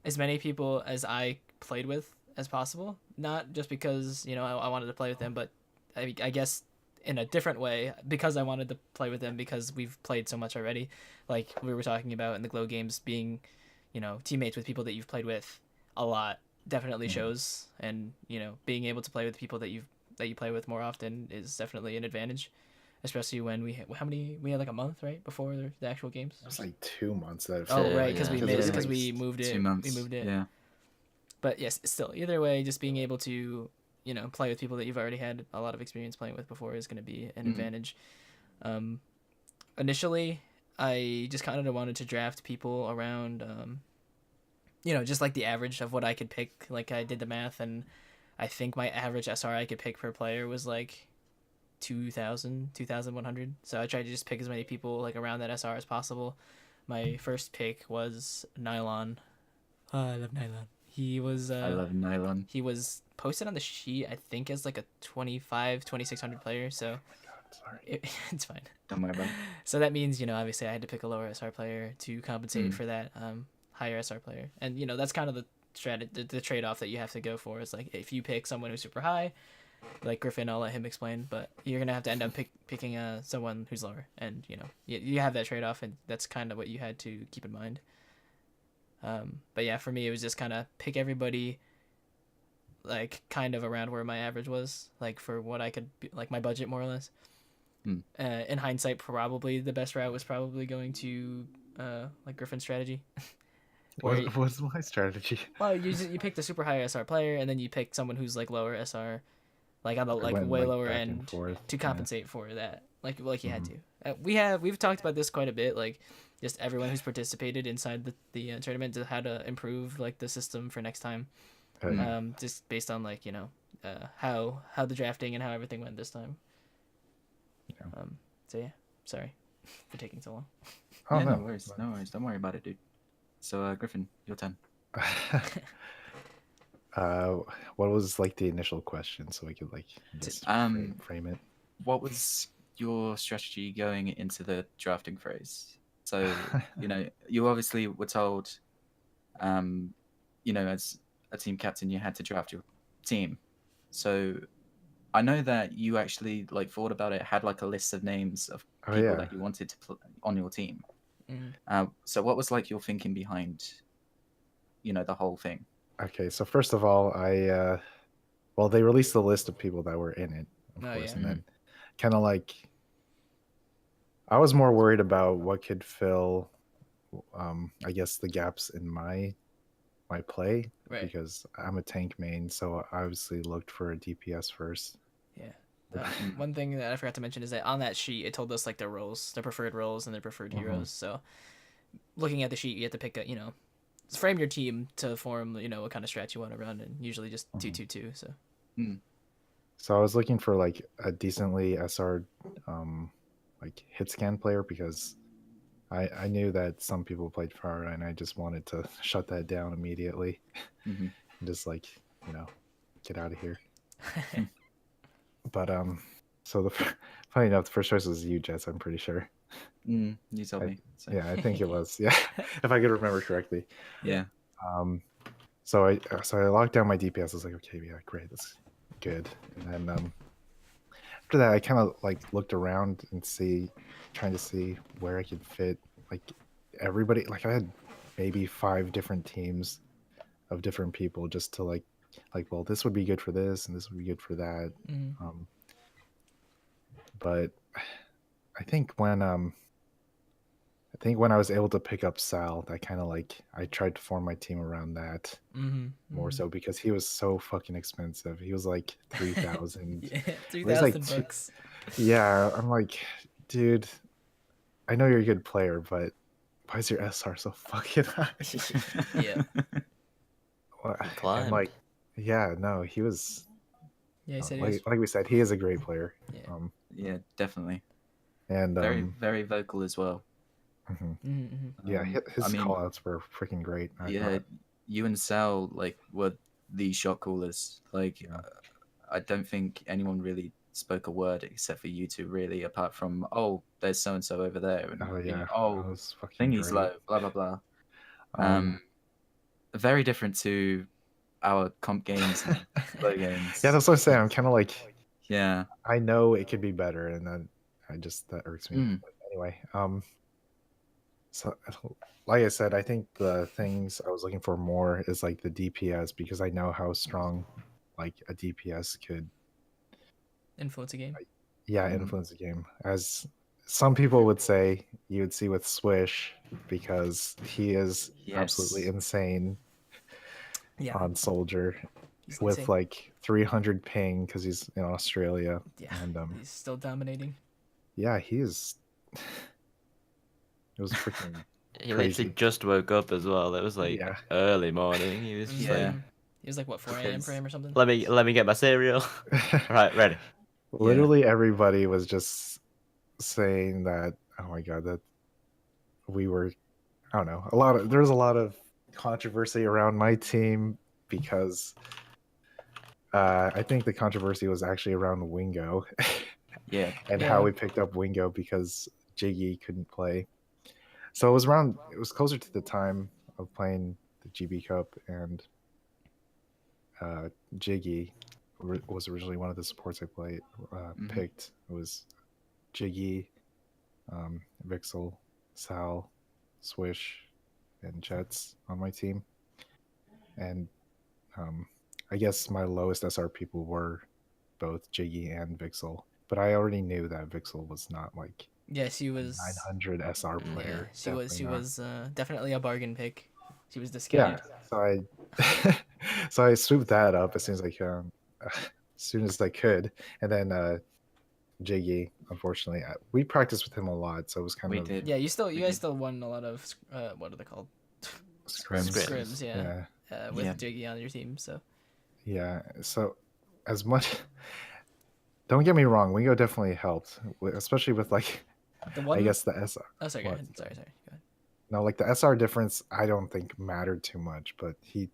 as many people as I played with as possible. Not just because I wanted to play with them, but I guess in a different way because I wanted to play with them because we've played so much already. Like we were talking about in the Glow games, being teammates with people that you've played with a lot definitely shows, and being able to play with people that you play with more often is definitely an advantage, especially when we had like a month right before the actual games.
It was like 2 months that.
Oh
Yeah,
right, because
yeah.
we
Because
made
it
it
was
because
like
we moved it.
2 months.
We moved it.
Yeah.
But yes, still either way, just being able to play with people that you've already had a lot of experience playing with before is going to be an advantage. Initially, I just kind of wanted to draft people around just like the average of what I could pick. Like I did the math, and I think my average SR I could pick per player was like 2,100. So I tried to just pick as many people like around that SR as possible. My first pick was Nylon. Oh, I love Nylon. He was
I love nylon.
he was posted on the sheet I think as like a 2,600 player, so
Sorry.
it's fine.
Don't worry about it.
So that means obviously I had to pick a lower SR player to compensate
Mm.
for that higher SR player, and that's kind of the trade-off that you have to go for. Is like if you pick someone who's super high, like Gryphon, I'll let him explain, but you're gonna have to end up picking someone who's lower, and you have that trade-off, and that's kind of what you had to keep in mind. But yeah, for me, it was just kind of pick everybody like kind of around where my average was, like for what I could like my budget more or less. In hindsight, probably the best route was probably going to like Gryphon's strategy.
What was my strategy?
Well, you pick the super high SR player, and then you pick someone who's like lower SR, like on the
I
like
went,
way
like,
lower
back and
end
forth,
to
yeah.
compensate for that. Like you had
Mm-hmm.
to. We've talked about this quite a bit. Like just everyone who's participated inside the tournament to how to improve like the system for next time. Just based on like how the drafting and how everything went this time.
Yeah.
So yeah, sorry for taking so long.
Oh,
Yeah,
no.
no worries. No worries. Don't worry about it, dude. So, Gryphon, your turn.
What was like the initial question so we could like just frame it?
What was your strategy going into the drafting phase? So, you obviously were told, as a team captain, you had to draft your team. So, I know that you actually like thought about it, had like a list of names of
Oh,
people
yeah.
that you wanted to play on your team.
Mm.
So what was like your thinking behind, the whole thing?
Okay, so first of all, well, they released the list of people that were in it, of
Oh,
course,
yeah.
and then kind of like I was more worried about what could fill, I guess, the gaps in my play
Right.
because I'm a tank main, so I obviously looked for a DPS first.
Yeah. One thing that I forgot to mention is that on that sheet it told us like their roles, their preferred roles, and their preferred heroes. So looking at the sheet, you have to pick frame your team to form what kind of strat you want to run, and usually just 2-2-2. So.
So I was looking for like a decently SR, like hit scan player because I knew that some people played Pharah and I just wanted to shut that down immediately and just like get out of here. But so funny enough, the first choice was you, JeTz. I'm pretty sure.
You told me. So.
Yeah, I think it was. Yeah, if I could remember correctly.
Yeah.
So I locked down my DPS. I was like, okay, yeah, great, that's good. And then after that, I kind of like looked around and trying to see where I could fit like everybody. Like I had maybe 5 different teams of different people just to like, well, this would be good for this and this would be good for that. But I think when I was able to pick up Sal, that kind of like I tried to form my team around that more so because he was so fucking expensive. He was like 3,000.
Yeah,
It was like
$3,000.
Yeah, I'm like, dude, I know you're a good player, but why is your SR so fucking high?
Yeah.
And
Climbed.
like, yeah, no, he was.
Yeah, he said he was.
Like we said, he is a great player.
Yeah.
Yeah, definitely.
And
Very, very vocal as well.
Yeah, his
I mean,
callouts were freaking great.
Yeah, you and Sal like were the shot callers. Like, I don't think anyone really spoke a word except for you two, really, apart from there's so and so over there, and
Oh yeah,
that
was fucking
thingy's
great.
low, blah blah blah. Very different to our comp games and slow games.
Yeah, that's what I'm saying. I'm kind of like,
yeah,
I know it could be better, and then that irks me. But anyway, so like I said, I think the things I was looking for more is like the DPS because I know how strong like a DPS could
Influence a game.
influence a game. As some people would say, you would see with Swish because he is absolutely insane on Soldier with like 300 ping because he's in Australia.
Yeah,
and
he's still dominating.
Yeah, he is. It was freaking.
He
crazy.
literally just woke up as well. It was like early morning. He was just like,
he was like what 4 a.m. for him or something.
Let me get my cereal. Right, ready.
Literally everybody was just saying that. Oh my god, that we were. I don't know. There's a lot of controversy around my team because I think the controversy was actually around Wingo. And how we picked up Wingo because Jiggy couldn't play. So it was closer to the time of playing the Gibi Cup, and Jiggy was originally one of the supports I picked. It was Jiggy, Vixel, Sal, Swish, and JeTz on my team. And I guess my lowest SR people were both Jiggy and Vixel. But I already knew that Vixel was not like
she was
900 SR player.
Yeah, she was definitely a bargain pick. She was discounted.
Yeah, so I swooped that up as soon as I could, and then Jiggy, unfortunately, we practiced with him a lot, so it was kind of
did.
Yeah, you guys still won a lot of what are they called? Scrims. Yeah. With Jiggy on your team, so.
Yeah, so as much. Don't get me wrong, Wingo definitely helped, especially with like, I guess the SR.
Oh, sorry, go ahead. Sorry, go ahead.
No, like the SR difference, I don't think mattered too much, but he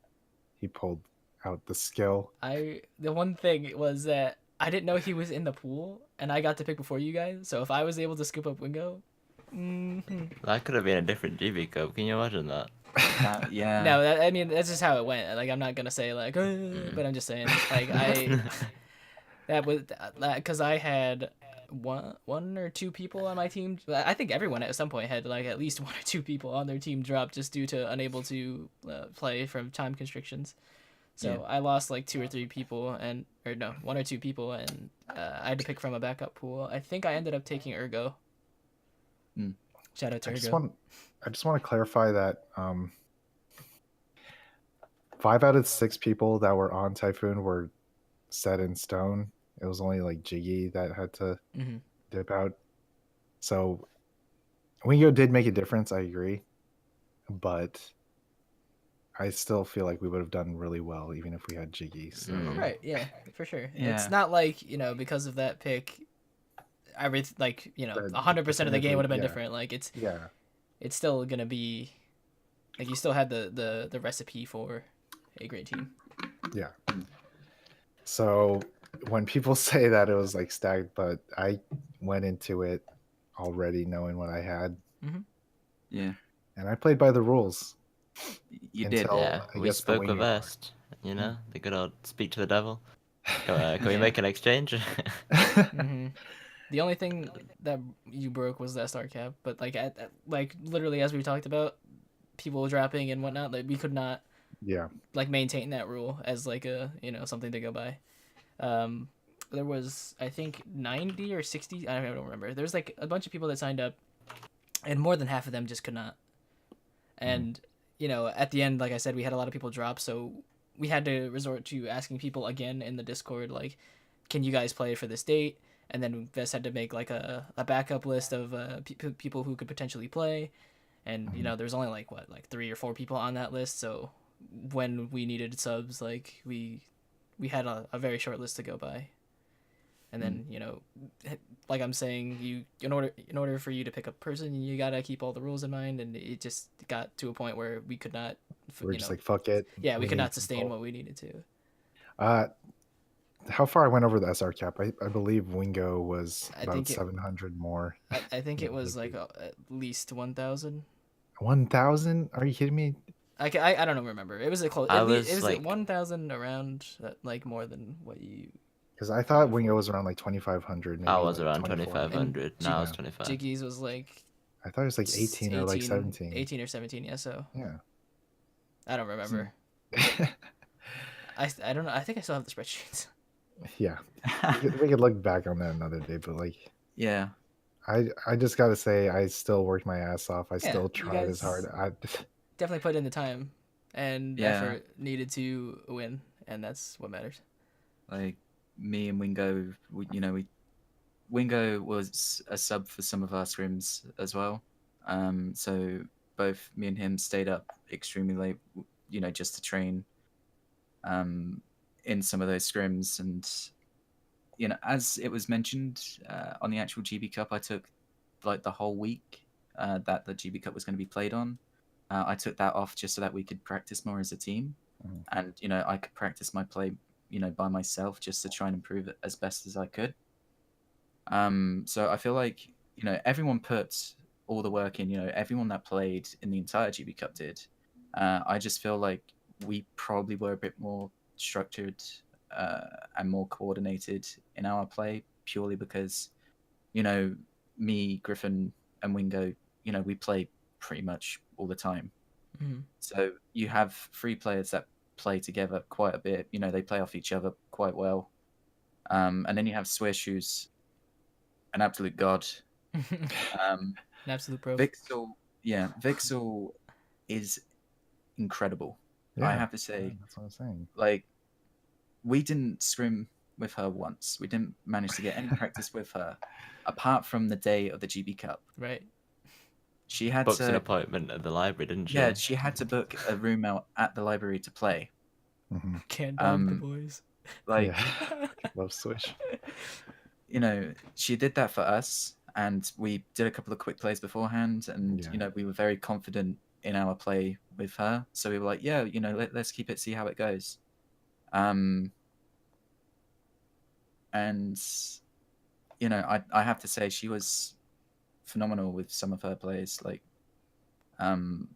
pulled out the skill.
The one thing was that I didn't know he was in the pool, and I got to pick before you guys. So if I was able to scoop up Wingo,
that could have been a different GB Cup. Can you imagine that?
Yeah.
No, I mean that's just how it went. Like I'm not gonna say like, but I'm just saying like That was because I had one or two people on my team. I think everyone at some point had like at least one or two people on their team drop just due to unable to play from time constrictions. So I lost like two or three people, or no, one or two people, and I had to pick from a backup pool. I think I ended up taking Ergo.
Mm.
Shout out to
I
Ergo.
just want to clarify that 5 out of 6 people that were on Typhoon were set in stone. It was only like Jiggy that had to
Mm-hmm.
dip out. So Wingo did make a difference, I agree. But I still feel like we would have done really well even if we had Jiggy. So
Right, yeah, for sure.
Yeah.
It's not like, because of that pick, everything like,
That
100% of the game would have been
definitively-
different. Like
yeah.
it's still gonna be like you still had the recipe for a great team.
Yeah. So when people say that it was like stacked, but I went into it already knowing what I had,
Yeah.
and I played by the rules.
You
Until-
did.
Yeah,
I
we
guess the
spoke
Wingo
reversed. You know, the good old speak to the devil. Can we
Yeah.
make an exchange?
Mm-hmm. The only thing that you broke was that start cap, but like like literally as we talked about, people dropping and whatnot, like we could not
Yeah.
like maintain that rule as like a something to go by. There was I think 90 or 60, I don't remember. There's like a bunch of people that signed up, and more than half of them just could not. And at the end, like I said, we had a lot of people drop, so we had to resort to asking people again in the Discord, like, can you guys play for this date? And then Vest had to make like a backup list of people who could potentially play. And there was only like 3 or 4 people on that list, so when we needed subs, like we had a very short list to go by. And then like I'm saying, you in order for you to pick a person, you gotta keep all the rules in mind, and it just got to a point where we could not
We're just like, fuck it.
yeah, we could
need
not sustain
people.
what we needed to.
How far I went over the SR cap? I believe Wingo was
I
about
think it-
700 more.
I think it was like at least 1,000.
1,000? Are you kidding me?
I don't know, remember. It was a close.
I
It
was
was
like
1,000 around, like more than what you.
Because I thought Wingo was around like 2,500. Maybe
I was
like
around
24.
2,500. Now I was
Yeah.
25.
Jiggy's was like
I thought it was like 18 or like 17.
18 or 17, yeah. So
Yeah.
I don't remember. I don't know. I think I still have the spreadsheets.
Yeah. We could look back on that another day, but like,
Yeah.
I just gotta say, I still worked my ass off. I still
you
tried as
guys-
hard.
Definitely put in the time and
Yeah.
effort needed to win, and that's what matters.
Like me and Wingo, Wingo was a sub for some of our scrims as well. So both me and him stayed up extremely late, just to train in some of those scrims. And, as it was mentioned on the actual GB Cup, I took like the whole week that the GB Cup was going to be played on. I took that off just so that we could practice more as a team.
Mhm.
And, I could practice my play, by myself just to try and improve it as best as I could. So I feel like, everyone put all the work in, everyone that played in the entire GB Cup did. I just feel like we probably were a bit more structured and more coordinated in our play, purely because, me, Gryphon, and Wingo, we play pretty much all the time.
Mhm.
So you have 3 players that play together quite a bit. They play off each other quite well. And then you have Swish, who's an absolute god.
An absolute pro.
Vixel is incredible. I have to say,
That's what I'm saying.
like, we didn't scrim with her once. We didn't manage to get any practice with her, apart from the day of the GB Cup.
Right.
She had
Booked an
to,
appointment at the library, didn't she?
yeah, she had to book a room out at the library to play.
Mhm.
Can't dog the boys.
Like,
Yeah. Love Swish.
She did that for us, and we did a couple of quick plays beforehand, and
Yeah.
we were very confident in our play with her. So we were like, yeah, let's keep it, see how it goes. And I have to say she was phenomenal with some of her plays. Like, I'm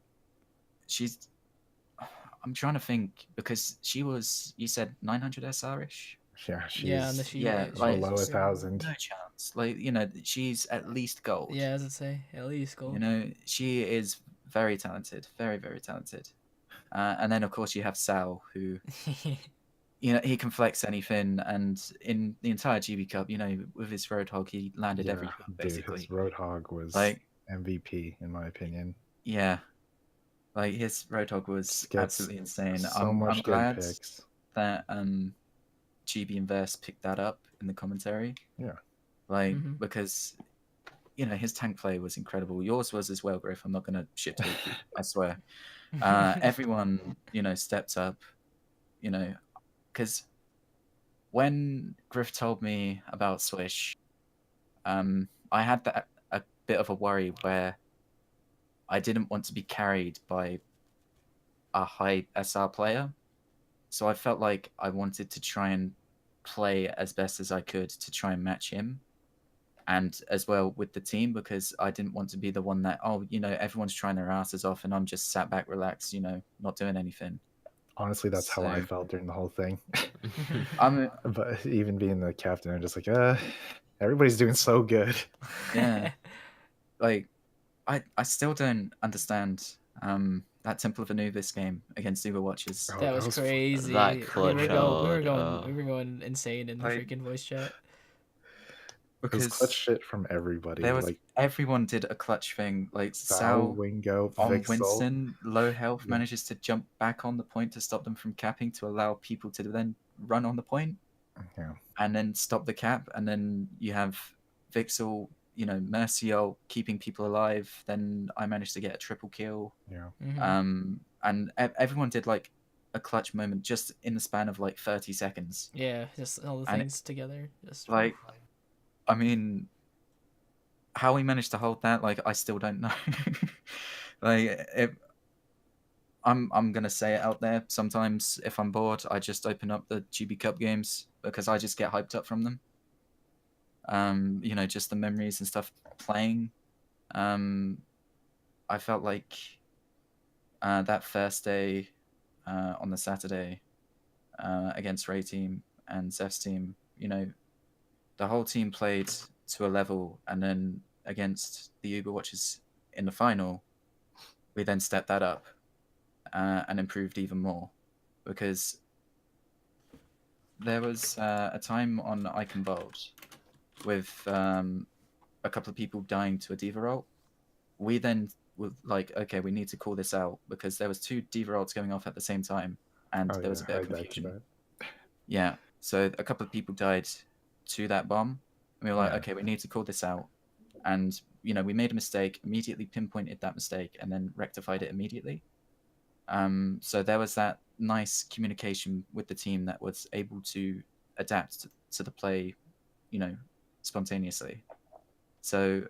trying to think, because she was, you said 900 SR-ish?
Yeah, she's
Yeah, on the sheet.
yeah,
she's
like,
below
super low.
1,000.
no chance. Like, she's at least gold.
Yeah, as it say, at least gold.
She is very talented, very, very talented. And then, of course, you have Sal, who, he can flex anything. And in the entire GB Cup, with his Roadhog, he landed everything, basically.
Dude, his Roadhog was
Like,
MVP, in my opinion.
yeah. Like, his Roadhog was absolutely insane.
So much
I'm
good
glad
picks.
that GB Inverse picked that up in the commentary.
Yeah.
Like, because, his tank play was incredible. Yours was as well, Griff. I'm not going to shit talk you, I swear. Everyone, stepped up, because when Griff told me about Swish, I had a bit of a worry where I didn't want to be carried by a high SR player. So I felt like I wanted to try and play as best as I could to try and match him. And as well with the team, because I didn't want to be the one that, everyone's trying their asses off and I'm just sat back, relaxed, not doing anything.
Honestly, that's how I felt during the whole thing. But even being the captain, I'm just like, everybody's doing so good.
Yeah. Like, I still don't understand that Temple of Anubis game against Overwatch.
That was crazy.
That
we
clutch
were
out,
we were going insane in the freaking voice chat.
Because clutch shit from everybody.
Everyone did a clutch thing. Like
Sal, Wingo,
on
Vixel.
Winston, low health, manages to jump back on the point to stop them from capping to allow people to then run on the point.
Yeah.
And then stop the cap. And then you have Vixel, Mercial keeping people alive. Then I managed to get a triple kill.
Yeah.
And everyone did like a clutch moment just in the span of like 30 seconds.
Yeah, just all the things together. Just
like, I mean, how we managed to hold that, like, I still don't know. I'm gonna say it out there. Sometimes, if I'm bored, I just open up the GB Cup games because I just get hyped up from them. Just the memories and stuff playing. I felt like that first day on the Saturday against Ray Team and Zeph's team, the whole team played to a level, and then against the Overwatchers in the final, we then stepped that up and improved even more, because there was a time on Icon Bold with a couple of people dying to a Diva ult. We then were like, okay, we need to call this out, because there was 2 Diva ults going off at the same time, and there was a bit of confusion. Yeah, so a couple of people died to that bomb. And we were like, okay, we need to call this out. And, we made a mistake, immediately pinpointed that mistake, and then rectified it immediately. So there was that nice communication with the team that was able to adapt to the play, spontaneously. So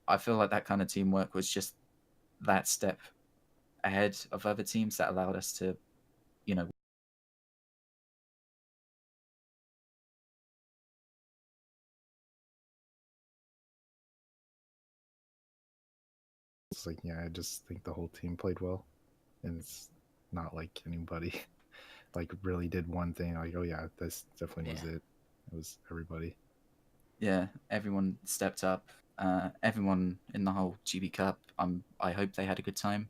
I feel like that kind of teamwork was just that step ahead of other teams that allowed us to,
It's like, I just think the whole team played well, and it's not like anybody like really did one thing like, oh yeah, this definitely was it. It was everybody.
Yeah, everyone stepped up. Everyone in the whole GB Cup, I hope they had a good time.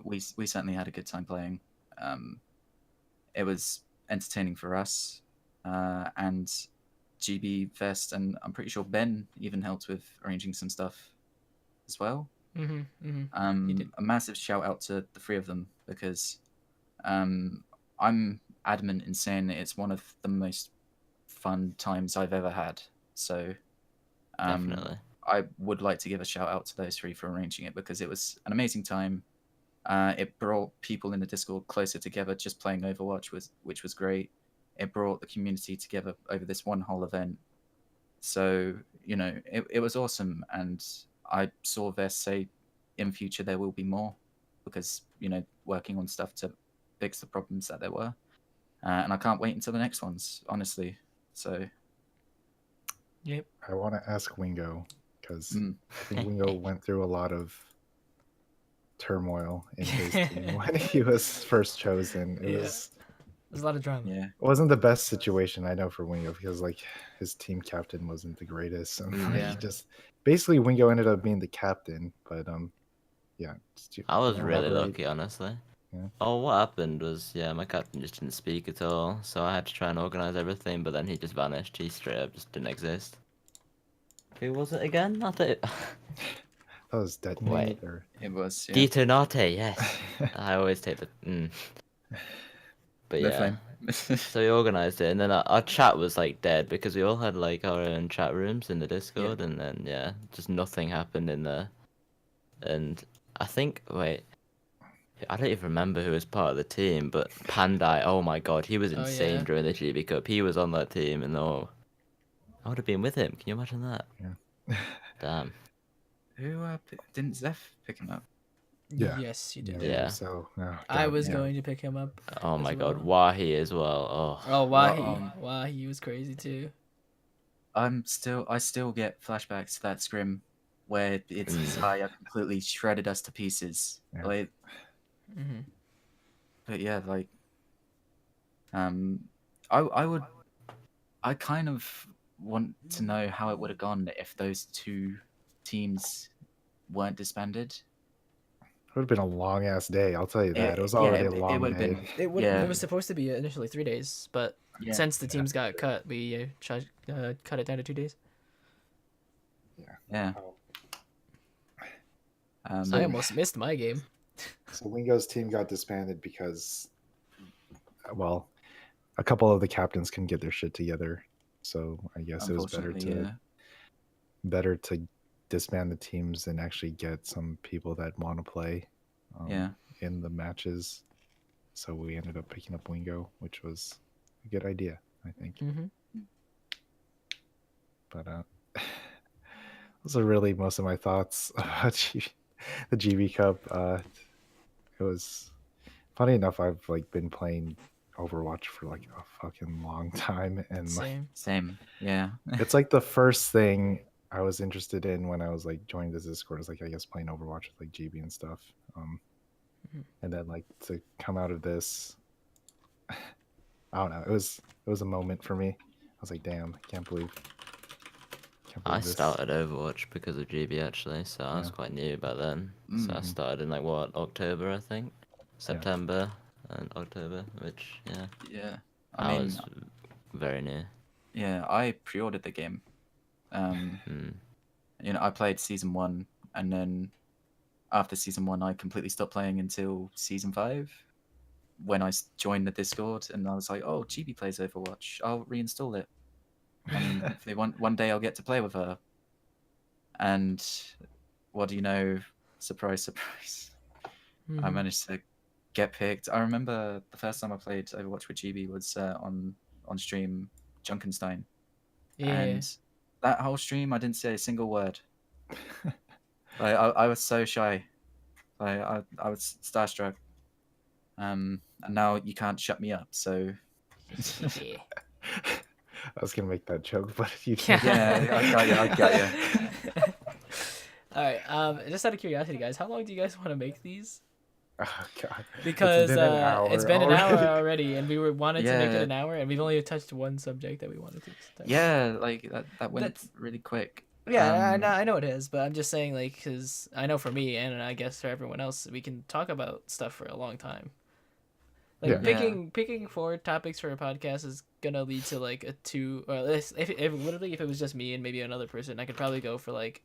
We certainly had a good time playing. It was entertaining for us, and GB Fest, and I'm pretty sure Ben even helped with arranging some stuff as well. A massive shout out to the 3 of them, because I'm adamant in saying that it's one of the most fun times I've ever had. So
definitely,
I would like to give a shout out to those 3 for arranging it, because it was an amazing time. It brought people in the Discord closer together just playing Overwatch, which was great. It brought the community together over this one whole event. So, it was awesome. And I saw Vess say in future there will be more, because, working on stuff to fix the problems that there were. And I can't wait until the next ones, honestly. So,
yep.
I want to ask Wingo, because I think Wingo went through a lot of turmoil in his team when he was first chosen. It was
There's a lot of drama.
Yeah.
It wasn't the best situation I know for Wingo because like his team captain wasn't the greatest, and like,
Yeah.
he just basically Wingo ended up being the captain. But yeah,
I was really
elaborate?
lucky, honestly.
Yeah.
Oh, what happened was, yeah, my captain just didn't speak at all, so I had to try and organise everything, but then he just vanished. He straight up just didn't exist. Who was it again? I thought
That was detonate or
It was. Yeah.
Detonate, yes. I always take the... But
No
yeah.
flame.
So we organised it, and then our chat was like dead because we all had like our own chat rooms in the Discord, and then yeah, just nothing happened in there. And I think, wait, I don't even remember who was part of the team, but Pandai, oh my god, he was
Oh,
insane
yeah.
during the GB Cup. He was on that team, and oh, I would have been with him. Can you imagine that?
Yeah.
Damn.
Who didn't Zeph pick him up?
Yeah.
Yes, you did.
Yeah.
So oh,
I
God,
was
yeah.
going to pick him up.
Oh
as
my god,
well.
Wahi as well.
Oh,
Well,
Wahi was crazy too.
I still get flashbacks to that scrim where it's Zaya completely shredded us to pieces.
Yeah.
Like,
Mm-hmm.
but yeah, like, I kind of want to know how it would have gone if those two teams weren't disbanded.
It would have been a long ass day. I'll tell you that. It was already a long
would have
day.
been.
It was supposed to be initially 3 days, but
Yeah.
since the teams got cut, we cut it down to 2 days.
Yeah.
I almost missed my game.
So Wingo's team got disbanded because, well, a couple of the captains couldn't get their shit together. So I guess it was better to disband the teams and actually get some people that want to play in the matches. So we ended up picking up Wingo, which was a good idea, I think.
Mm-hmm.
But those are really most of my thoughts about the GB Cup. It was funny enough. I've like been playing Overwatch for like a fucking long time, and like,
Same. Yeah.
it's like the first thing I was interested in when I was like joining the Discord. Is like I guess playing Overwatch with like GB and stuff. And then like to come out of this, I don't know. It was a moment for me. I was like, damn, I can't believe
I
this.
started Overwatch because of GB actually, so I was quite new back then. So I started in like what, October I think, September and October, which I mean, was very new.
Yeah, I pre-ordered the game. You know, I played season 1, and then after season 1, I completely stopped playing until season 5, when I joined the Discord, and I was like, "Oh, GB plays Overwatch. I'll reinstall it, and hopefully one day I'll get to play with her." And what do you know? Surprise, surprise! I managed to get picked. I remember the first time I played Overwatch with GB was on stream, Junkenstein.
Yeah.
And that whole stream, I didn't say a single word. I was so shy. I was starstruck. And now you can't shut me up. So.
Yeah.
I was gonna make that joke, but you
Yeah, I got you.
All right. Just out of curiosity, guys, how long do you guys want to make these?
Oh God!
Because it's been an hour already, and we wanted to make it
Yeah.
an hour, and we've only touched one subject that we wanted to.
Yeah, like that went really quick.
Yeah, I know it is, but I'm just saying, like, because I know for me, and I guess for everyone else, we can talk about stuff for a long time. Like picking 4 topics for a podcast is gonna lead to like a 2, or if it was just me and maybe another person, I could probably go for like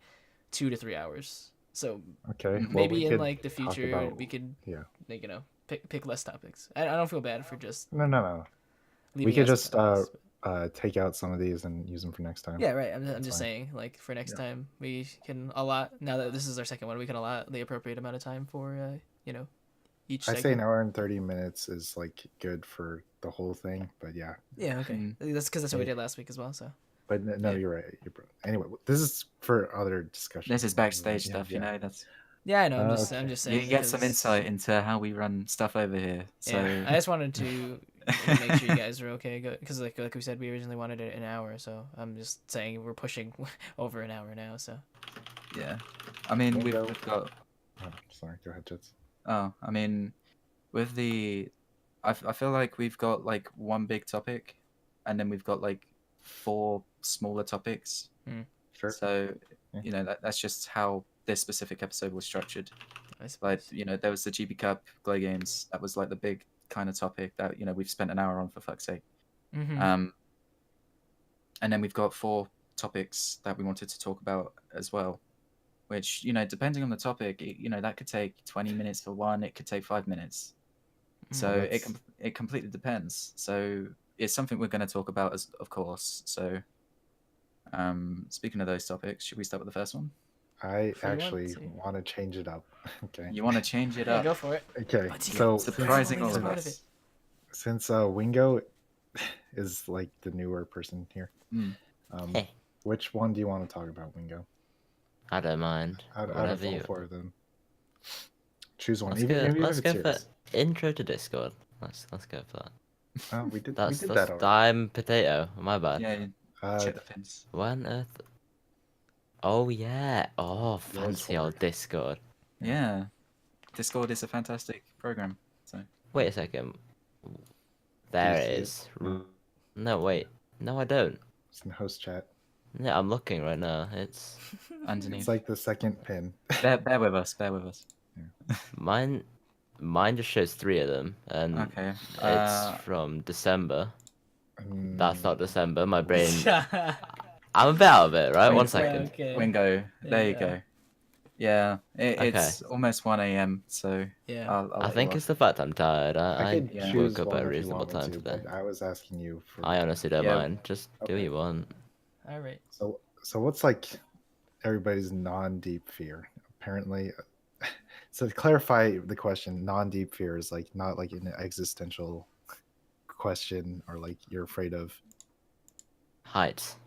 2 to 3 hours. So
okay,
maybe in like the future we could like, pick less topics. I don't feel bad for just
no. We could just take out some of these and use them for next time.
Yeah, right. I'm just saying, like, for next time we can allot. Now that this is our second one, we can allot the appropriate amount of time for each.
I say an hour and 30 minutes is like good for the whole thing, but yeah.
Yeah. Okay. That's because that's what we did last week as well. So.
But no, you're right. Anyway, this is for other discussions.
This is backstage stuff, you know. That's.
Yeah, I know. I'm just saying.
You get some insight into how we run stuff over here. So
I just wanted to make sure you guys are okay, because like we said, we originally wanted it an hour, so I'm just saying we're pushing over an hour now. So.
Yeah, I mean we've got.
Oh, sorry. Go ahead, JeTz.
Oh, I mean, with the I feel like we've got like one big topic, and then we've got like 4 smaller topics.
Sure.
So,
Yeah.
that's just how this specific episode was structured.
I suppose.
Like, there was the GB Cup, Glow Games. That was like the big kind of topic that we've spent an hour on, for fuck's sake.
Mm-hmm.
And then we've got 4 topics that we wanted to talk about as well, which, depending on the topic, that could take 20 minutes for one. It could take 5 minutes. So it completely depends. So it's something we're going to talk about, of course. So speaking of those topics, should we start with the first one?
I
Free one?
actually
See.
want to change it up. Okay.
You want to change it
Yeah,
up?
go for it.
Okay.
But you
So
get
Surprising all
always
of
part of
us.
since Wingo is like the newer person here,
Hey.
which one do you want to talk about, Wingo?
I don't mind.
Out of
Whatever
all
you.
4 of them, choose one.
Let's
Even
go.
if
Let's
it's
go for
yours.
intro to Discord. Let's go for that.
We did
That's
that already.
I'm potato. My bad.
Yeah, check the pins.
When earth? Oh yeah. Oh,
Yours
fancy old
forward.
Discord.
Yeah. Discord is a fantastic program. So
Wait a second. There
you
it
see it?
is. No, wait. No, I don't.
It's in host chat.
Yeah, I'm looking right now. It's
underneath.
It's like the second pin.
Bear with us. Bear with us.
mine. Mine just shows 3 of them, and
Okay.
it's from December. That's not December. My brain.
Yeah.
I'm a bit out of it, right?
Wait,
1 second.
Okay.
Wingo. There you
Yeah.
go. Yeah. It's
Okay.
almost 1 a.m. So
Yeah.
I'll
I
let you
think
off.
it's the fact I'm tired.
I
I
could
yeah.
choose
woke up
one
at a
if you
reasonable
want me
time
to,
today.
but I was asking you for.
I honestly don't
Yeah.
mind. Just do what
Okay.
you want.
All right.
So what's like everybody's non-deep fear? Apparently, so to clarify the question, non-deep fear is like not like an existential question or like you're afraid of.
Heights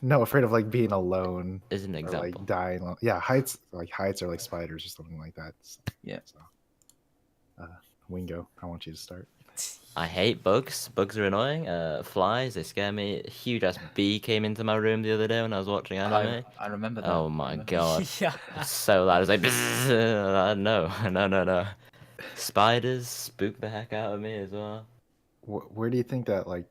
No, afraid of like being alone
is an
or
example.
like dying. Yeah, heights are like spiders or something like that.
Yeah.
So, Wingo, I want you to start.
I hate bugs. Bugs are annoying. Flies, they scare me. A huge ass bee came into my room the other day when I was watching anime.
I remember that.
Oh my god.
Yeah.
It's so loud. It's like, no. Spiders spook the heck out of me as well.
Where do you think that like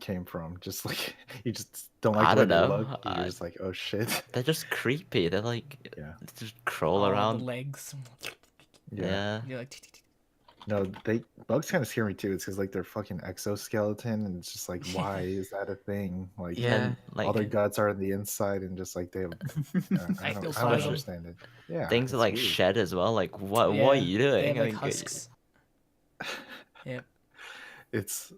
came from? Just like you just don't like
I
the way
don't
they
know.
look. You're just like, oh shit.
They're just creepy. They're like,
Yeah.
they just crawl
All
around.
the legs.
Yeah.
You're like.
No, bugs kind of scare me too. It's because like they're fucking exoskeleton, and it's just like, why is that a thing? Like,
Yeah.
Like
all their guts are on the inside, and just like they have. I don't
Ectoplasm.
understand it. Yeah,
things are
it's
like
weird.
shed as well. Like, what
Yeah,
are you doing?
They have like
I mean,
husks. Yep.
It's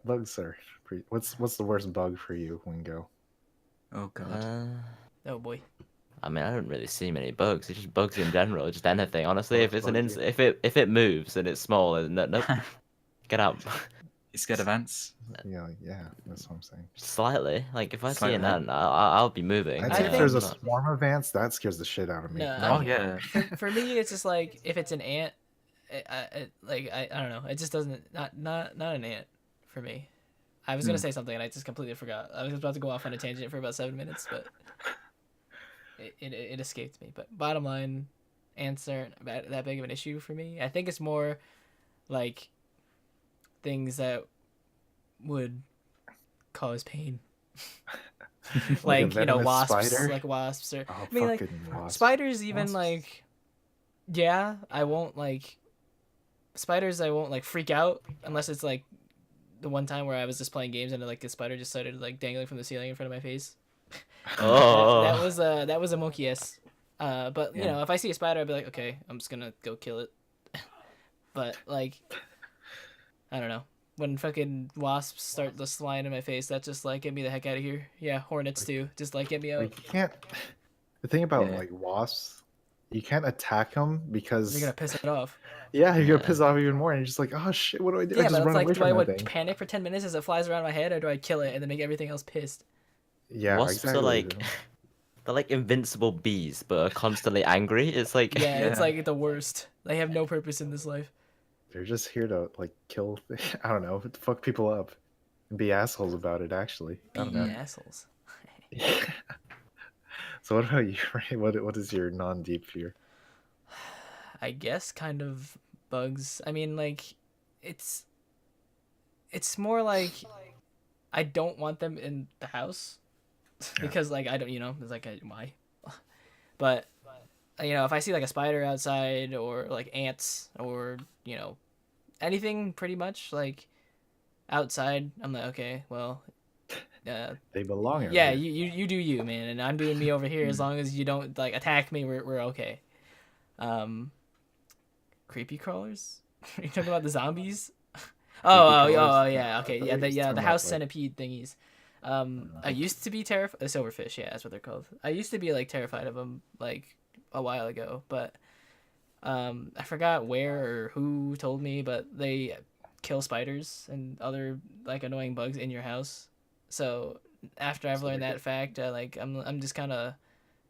bugs are pretty. What's the worst bug for you, Wingo?
Oh god.
Oh boy.
I mean, I don't really see many bugs. It's just bugs in general. Just anything. Honestly, if
Bugs
it's
bug you.
if it moves and it's small, nope. Get out.
You scared of ants?
Yeah, that's what I'm saying.
Slightly. Like if I see an
Slightly.
ant, I'll be moving.
I'd
I
say if
think-
there's a
not-
swarm of ants, that scares the shit out of me.
No,
Oh yeah.
For me, it's just like if it's an ant, I don't know. It just doesn't not an ant for me. I was gonna say something and I just completely forgot. I was about to go off on a tangent for about 7 minutes, but it escaped me. But bottom line, ants aren't that big of an issue for me. I think it's more like things that would cause pain.
Like a
like
venomous
wasps,
spider?
like wasps, or
Oh,
I mean, like
fucking wasps.
spiders. Even
Wasps.
like, yeah, I won't like spiders. I won't like freak out unless it's like the one time where I was just playing games and like a spider just started like dangling from the ceiling in front of my face.
Oh.
That was a monkey yes. But you
Yeah.
know, if I see a spider, I'd be like, okay, I'm just gonna go kill it. But like, I don't know. When fucking wasps start just flying in my face, that just like get me the heck out of here. Yeah, hornets too. Just like get me out.
Like, you can't. The thing about
Yeah.
like wasps, you can't attack them because
You're gonna piss it off.
yeah, you're
Yeah.
gonna piss off even more, and you're just like, oh shit, what do I do? I
Yeah,
just
but it's
run
like,
away
do I
from that
would
thing.
panic for 10 minutes as it flies around my head, or do I kill it and then make everything else pissed?
Yeah,
Wasps
exactly.
are like
dude.
they're like invincible bees, but are constantly angry. It's like
Yeah, it's
Yeah.
like the worst. They have no purpose in this life.
They're just here to like kill. I don't know, fuck people up, and be assholes about it. Actually, I don't
Be
know.
assholes.
So what about you? Ray? What is your non-deep fear?
I guess kind of bugs. I mean, like, it's it's more like I don't want them in the house because like I don't, it's like why? But if I see like a spider outside or like ants or anything pretty much like outside, I'm like, okay, well,
They belong out
yeah,
here.
you do you, man, and I'm doing me over here. As long as you don't like attack me, we're okay. Creepy crawlers? Are you talking about the zombies?
crawlers?
Yeah, okay,
I
yeah,
thought you were
the
talking
house
about, like-
centipede thingies. I used to be terrified. Silverfish, yeah, that's what they're called. I used to be like terrified of them like a while ago, but I forgot where or who told me, but they kill spiders and other like annoying bugs in your house. So after I've learned that fact, I'm just kind of,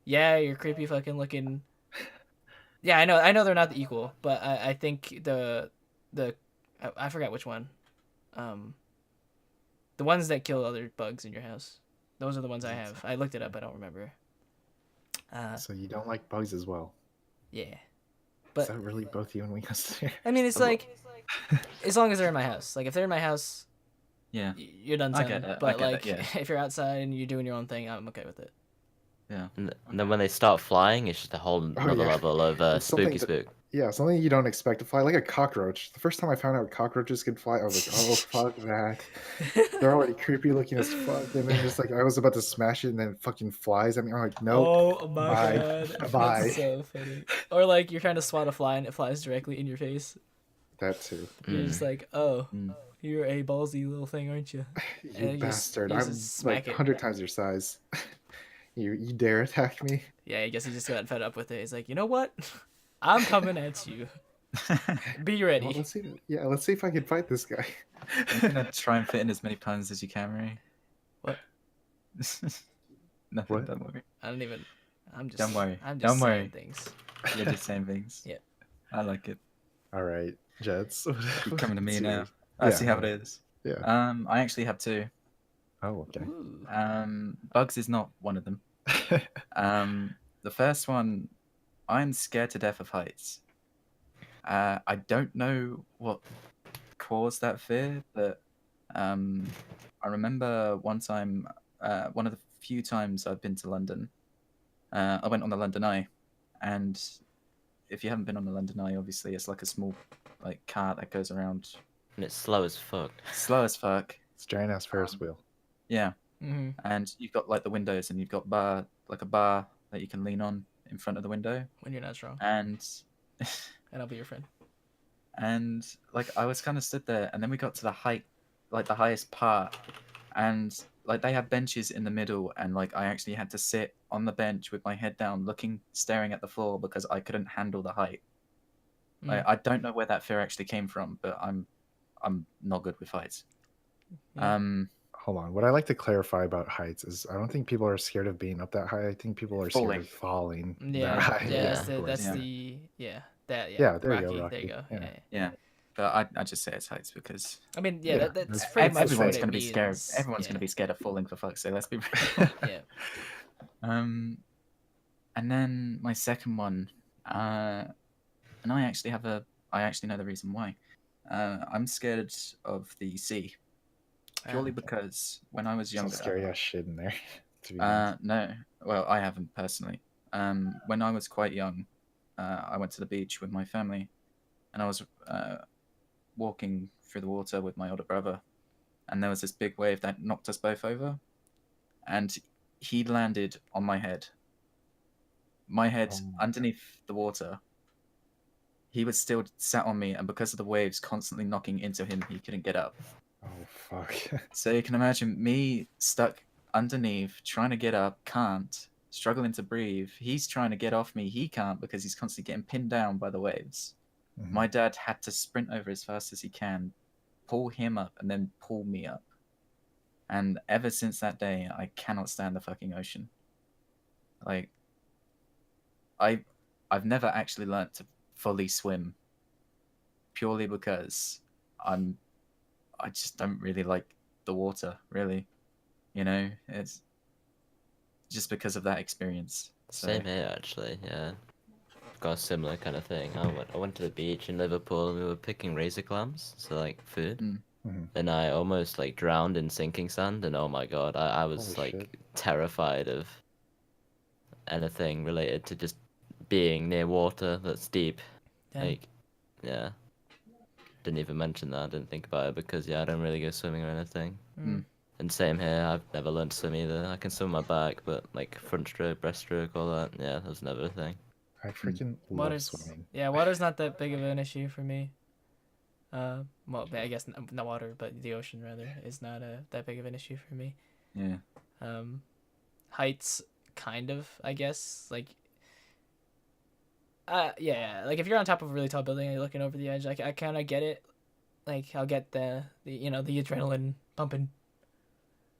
yeah, you're creepy fucking looking. Yeah, I know they're not the equal, but I think I forgot which one. Um, the ones that kill other bugs in your house. Those are the ones I have. I looked it up. I don't remember.
So you don't like bugs as well?
Yeah,
Is
but
that really both you and me?
I mean, it's like as long as they're in my house. Like if they're in my house,
Yeah.
you're done.
I get
telling.
it,
But
I
like
get it, yeah.
if you're outside and you're doing your own thing, I'm okay with it.
Yeah.
And then when they start flying, it's just a whole another
yeah.
level of
It's something
spooky
that-
spook.
Yeah, something you don't expect to fly, like a cockroach. The first time I found out cockroaches could fly, I was like, oh, fuck that. They're already creepy looking as fuck. And then just like, I was about to smash it and then it fucking flies. I mean, I'm like, nope.
Oh my
bye.
god,
Bye.
that's so funny. Or like you're trying to swat a fly and it flies directly in your face.
That too.
You're just like, oh,
Mm.
you're a ballsy little thing, aren't you?
You
And you just-
bastard.
you
I'm
just smack
like
it.
100 times your size. You dare attack me?
Yeah, I guess he just got fed up with it. He's like, you know what? I'm coming at you. Be ready.
Well, let's see if I can fight this guy.
I'm gonna try and fit in as many puns as you can, Ray.
What?
Nothing.
What?
Don't worry.
I don't even. I'm just.
Don't worry.
I'm just
Don't
saying
worry.
things.
You're just saying things.
Yep.
I like it.
All right, JeTz.
You're coming to me
Let's
now.
see.
I
Yeah,
see how it
yeah.
is.
Yeah.
I actually have two.
Oh, okay.
Ooh.
Bugs is not one of them. The first one, I'm scared to death of heights. I don't know what caused that fear, but I remember one time, one of the few times I've been to London, I went on the London Eye, and if you haven't been on the London Eye, obviously it's like a small like car that goes around,
And it's slow as fuck.
slow as fuck.
It's a giant ass Ferris wheel.
Yeah,
Mm-hmm.
and you've got like the windows, and you've got a bar that you can lean on in front of the window,
When you're not strong,
and
and I'll be your friend.
and like I was kind of stood there, and then we got to the height, like the highest part, and like they had benches in the middle, and like I actually had to sit on the bench with my head down, staring at the floor because I couldn't handle the height. Like, I don't know where that fear actually came from, but I'm not good with heights.
Yeah.
Hold on. What I like to clarify about heights is I don't think people are scared of being up that high. I think people are
Falling.
scared of falling.
Yeah,
that high.
yeah,
Yeah,
that's
Yeah.
the that
Yeah, there you
Rocky,
go, Rocky.
There you go.
Yeah.
Yeah.
Yeah, but I just say it's heights because
I mean,
Yeah,
that's
that's
pretty much
everyone's
what
gonna
it
be scared.
means.
Everyone's
Yeah.
gonna be scared of falling, for fuck's sake. Let's be real.
Yeah.
And then my second one, and I actually know the reason why. I'm scared of the sea, purely because when I was
Some
younger.
scary ass shit in there. To be honest.
No, well, I haven't personally. When I was quite young, I went to the beach with my family, and I was walking through the water with my older brother, and there was this big wave that knocked us both over, and he landed on my head. My head underneath the water. He was still sat on me, and because of the waves constantly knocking into him, he couldn't get up.
Oh fuck.
So you can imagine me stuck underneath, trying to get up, can't, struggling to breathe. He's trying to get off me, he can't because he's constantly getting pinned down by the waves.
Mhm.
My dad had to sprint over as fast as he can, pull him up, and then pull me up. And ever since that day, I cannot stand the fucking ocean. Like, I've never actually learnt to fully swim, purely because I just don't really like the water, really. You know, it's just because of that experience. So,
Same here, actually. Yeah, got a similar kind of thing. I went to the beach in Liverpool and we were picking razor clams, so like food. and I almost like drowned in sinking sand. And oh my god, I was
Holy
like
shit.
terrified of anything related to just being near water that's deep.
Damn.
Like, yeah. Didn't even mention that. I didn't think about it because yeah, I don't really go swimming or anything.
Mm.
And same here. I've never learned to swim either. I can swim my back, but like front stroke, breaststroke, all that. Yeah, that was never a thing.
I freaking love
Water's
swimming.
yeah, water's not that big of an issue for me. Well, I guess not water, but the ocean rather is not that big of an issue for me.
Yeah.
Heights, kind of, I guess. Like, yeah, like if you're on top of a really tall building and you're looking over the edge, like I kind of get it. Like I'll get the the adrenaline pumping.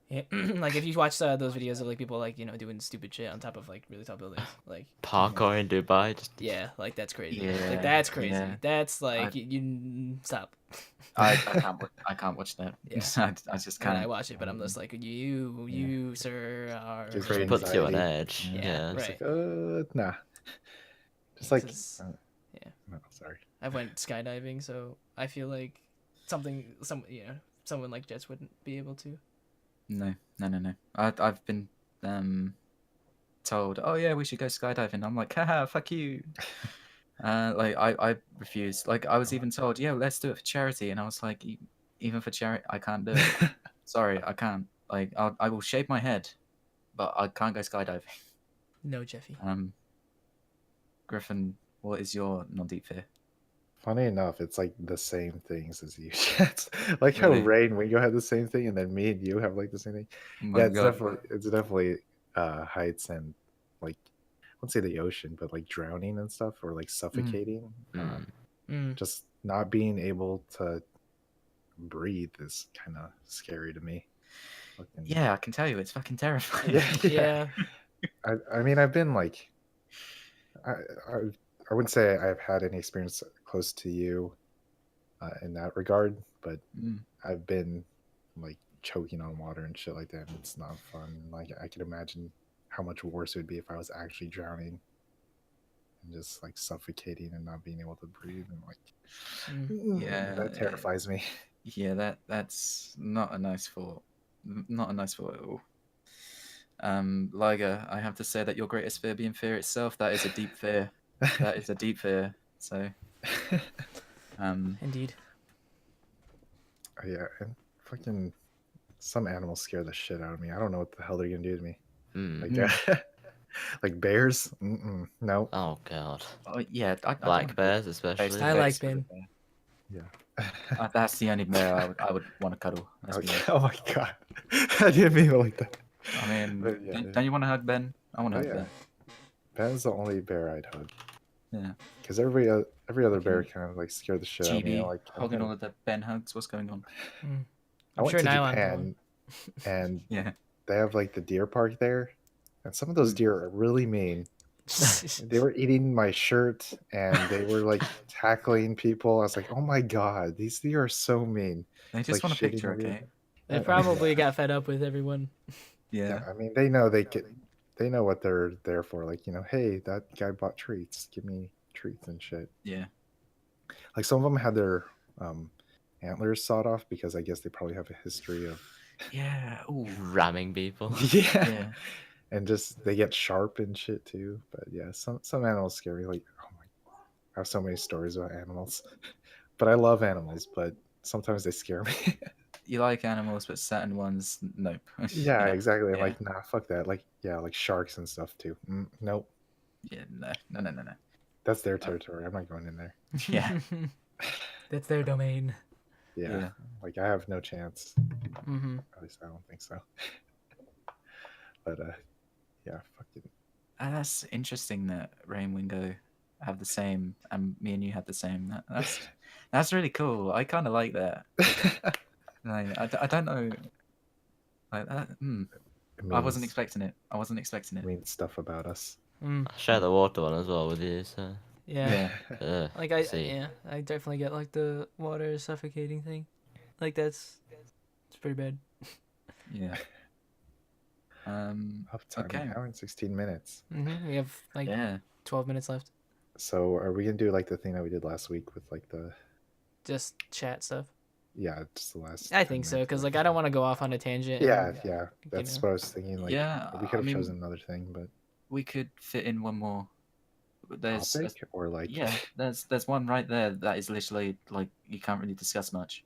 Yeah, like if you watch those videos of like people like doing stupid shit on top of like really tall buildings, like
Parkour in Dubai, just
yeah, like that's crazy.
Yeah,
Like that's crazy.
yeah.
That's like you stop.
I can't watch that.
Yeah.
I just
And I
can't.
watch it, but I'm just like you sir are
Gives
just
me
puts you on
anxiety.
edge.
Yeah,
Yeah.
right.
It's like, nah. Just like,
Because yeah.
no, sorry.
I went skydiving, so I feel like someone like JeTz wouldn't be able to.
No. I've been told, oh yeah, we should go skydiving. I'm like, haha, fuck you. Like I refused. Like I was even told, yeah, let's do it for charity, and I was like, even for charity, I can't do it. Sorry, I can't. Like I will shave my head, but I can't go skydiving.
No, Jeffy.
Gryphon, what is your non-deep fear?
Funny enough, it's like the same things as you. It's like how
Really?
Ray and Wingo had the same thing, and then me and you have like the same thing.
Oh my
Yeah, it's
God.
definitely heights and like I wouldn't say the ocean, but like drowning and stuff or like suffocating. Just not being able to breathe is kind of scary to me. Fucking-
Yeah, I can tell you, it's fucking terrifying.
Yeah.
I mean, I've been like, I wouldn't say I've had any experience close to you in that regard, but I've been like choking on water and shit like that, and it's not fun. Like I can imagine how much worse it would be if I was actually drowning and just like suffocating and not being able to breathe, and like
Yeah,
that terrifies me.
Yeah, that's not a nice thought. Not a nice thought at all. Liger, I have to say that your greatest fear being fear itself, that is a deep fear. That is a deep fear. So
Indeed.
Yeah, and fucking some animals scare the shit out of me. I don't know what the hell they're gonna do to me. Like like bears? No.
Oh god.
oh, yeah, I
Black
don't
bears
face
especially.
to
I
face
like
with a
Ben.
bear.
Yeah.
That's the only bear I would want to cuddle. Let's be honest.
Oh my god. I didn't mean it like that.
I mean,
But yeah,
don't you want to hug Ben? I want to
Oh,
hug
yeah.
Ben.
Ben's the only bear I'd hug.
Yeah.
Because every other bear kind of like scared the shit out of me.
GB,
Like
holding all of the Ben hugs. What's going on?
I
I'm
went
sure
to
Nylon's
Japan, and
Yeah.
they have like the deer park there, and some of those deer are really mean. They were eating my shirt, and they were like tackling people. I was like, oh my god, these deer are so mean.
They just
Like,
want a
shitting
picture,
everywhere.
okay?
They probably got fed up with everyone.
Yeah.
I mean, they know they know what they're there for. Like, hey, that guy bought treats. Give me treats and shit.
Yeah.
Like some of them had their antlers sawed off because I guess they probably have a history of
Yeah. Ooh.
Ramming people.
Yeah.
and just they get sharp and shit too. But yeah, some animals scare me. Like, oh my, I have so many stories about animals, but I love animals, but sometimes they scare me.
You like animals, but certain ones, nope.
Yeah, exactly. I'm
Yeah.
like, nah, fuck that. Like, yeah, like sharks and stuff too. Nope,
Yeah, no.
that's their territory. I'm not going in there.
Yeah.
That's their domain.
Yeah, like I have no chance.
Mm-hmm.
At least I don't think so. But yeah, fucking.
That's interesting that Ray and Wingo have the same, and me and you have the same. That's really cool. I kind of like that. Like, I don't know. Like that. I wasn't expecting it.
It means stuff about us.
I share the water one as well with you, so
Yeah. Like I
see.
I definitely get like the water suffocating thing. Like it's pretty bad.
Yeah.
Off time,
Okay.
an hour and 16 minutes.
We have like 12 minutes left.
So are we gonna do like the thing that we did last week with like the
Just chat stuff.
yeah, just the last.
I
10
think so,
minutes
because
of
like
the
I don't
thing.
want to go off on a tangent.
Yeah,
and,
yeah, that's
know.
what I was thinking. Like,
Yeah,
we could
I
have
mean,
chosen another thing, but
we could fit in one more. There's
topic or like,
yeah, there's one right there that is literally like you can't really discuss much.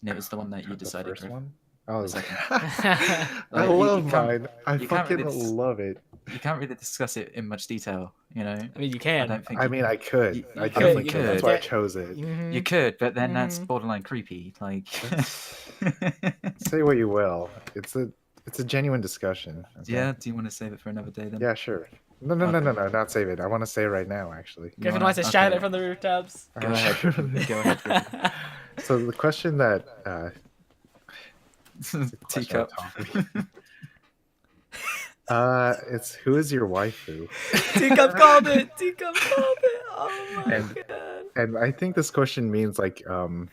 And it was the one that you
the
decided.
first
Griff.
one. Oh,
The second.
I
Like, you
love
can't-
mine. I
you can't
fucking
really
love it.
You can't really discuss it in much detail, you know.
I mean, you
I
can.
don't think.
I mean, I could.
you
I
could,
definitely
you
could. That's
could.
why I chose it.
Mhm.
You could, but then that's
Mhm.
borderline creepy. Like,
Say what you will. It's a genuine discussion. Okay?
yeah. Do you want to save it for another day then?
Yeah, sure. No, not save it. I want to say it right now, actually.
You
Gryphon
wanna-
wants to shout
okay.
it from the rooftops.
Go ahead. Griffin. Go ahead. Griffin.
So the question that
Teacup.
it's who is your waifu?
Teacup called it. Teacup called it. Oh my
And-
god.
And I think this question means like anime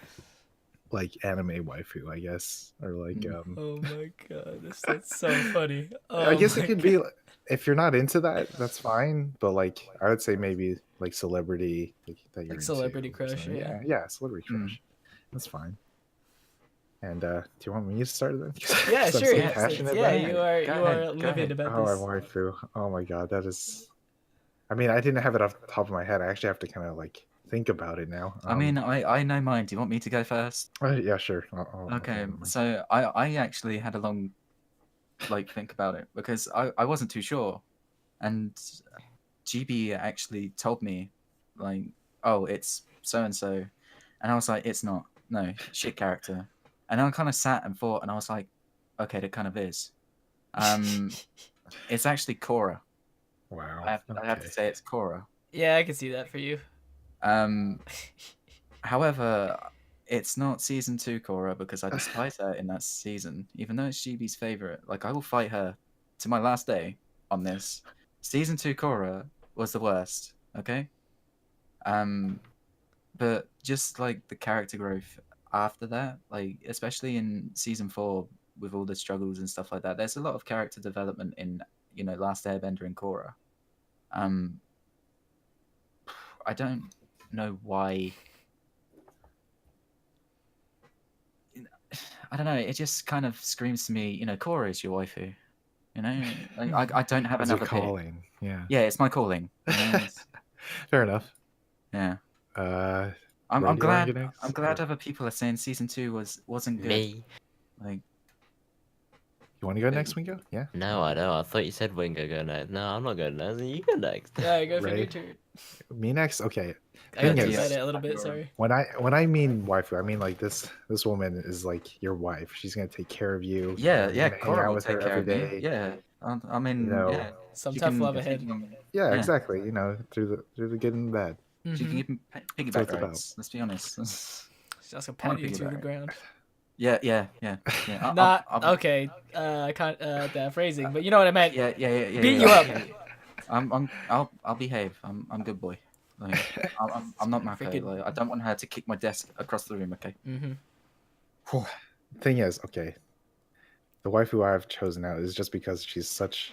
waifu, I guess, or like
Oh my god, that's so funny. Oh
I guess
my
it could be if you're not into that, that's fine. But like I would say maybe like celebrity that you're
Like celebrity
into or
crush,
something.
yeah.
Yeah, celebrity crush. That's fine. And do you want me to start then?
Yeah,
'Cause I'm
sure.
so
Yeah,
passionate
yeah,
about it.
you
Go
are
ahead, go
livid
ahead.
about
Oh,
this.
my waifu. Oh my god, that is. I mean, I didn't have it off the top of my head. I actually have to kind of like think about it now.
I mean, I know mine. Do you want me to go first?
Yeah, sure. I'll
Okay,
think of mine.
so I actually had a long like think about it because I wasn't too sure, and GB actually told me like, oh, it's so and so, and I was like, it's not. No, shit character. And I kind of sat and thought, and I was like, okay, that kind of is. It's actually Korra.
Wow.
I have to
okay.
say it's Korra.
Yeah, I can see that for you.
However, it's not season 2 Korra because I despise her in that season, even though it's GB's favorite. Like, I will fight her to my last day on this. Season 2 Korra was the worst, okay? But just like the character growth after that, like especially in season 4 with all the struggles and stuff like that, there's a lot of character development in, you know, Last Airbender and Korra. I don't know why. I don't know. It just kind of screams to me, you know, Korra is your waifu. You know, like I don't have
That's your
another pick.
calling. Yeah.
Yeah, it's my calling. You know, it's-
Fair enough.
yeah.
I'm
I'm glad.
next,
I'm glad
or-
other people are saying season 2 wasn't good.
Me?
Like,
You want to go next, Wingo? Yeah.
No, I don't. I thought you said Wingo go next. No, I'm not going next. You go next.
Yeah, go for your
Right.
turn.
Me next. Okay.
I got
Thing
to
is-
fight it a little bit. Sorry.
When I mean waifu, I mean like this woman is like your wife. She's gonna take care of you.
yeah,
You're gonna hang
Korra
out
will
with
take
her
care
every
of me.
day.
Yeah, I mean,
You know,
yeah.
Some
You
tough
can-
love ahead.
Yeah,
Yeah.
exactly. You know, through the good and the bad.
You
Mhm.
can give him
what
piggyback
it's about.
rides. Let's be honest.
She's also pat you to the
piggyback.
ground.
Yeah.
Not
I'll-
okay. That phrasing, but you know what I meant.
Yeah.
Beat you up.
I'll behave. I'm good boy. Like, I'm not Mako.
Freaking-
Like, I don't want her to kick my desk across the room. Okay.
Mm-hmm.
Thing is, okay, the waifu I've chosen out is just because she's such.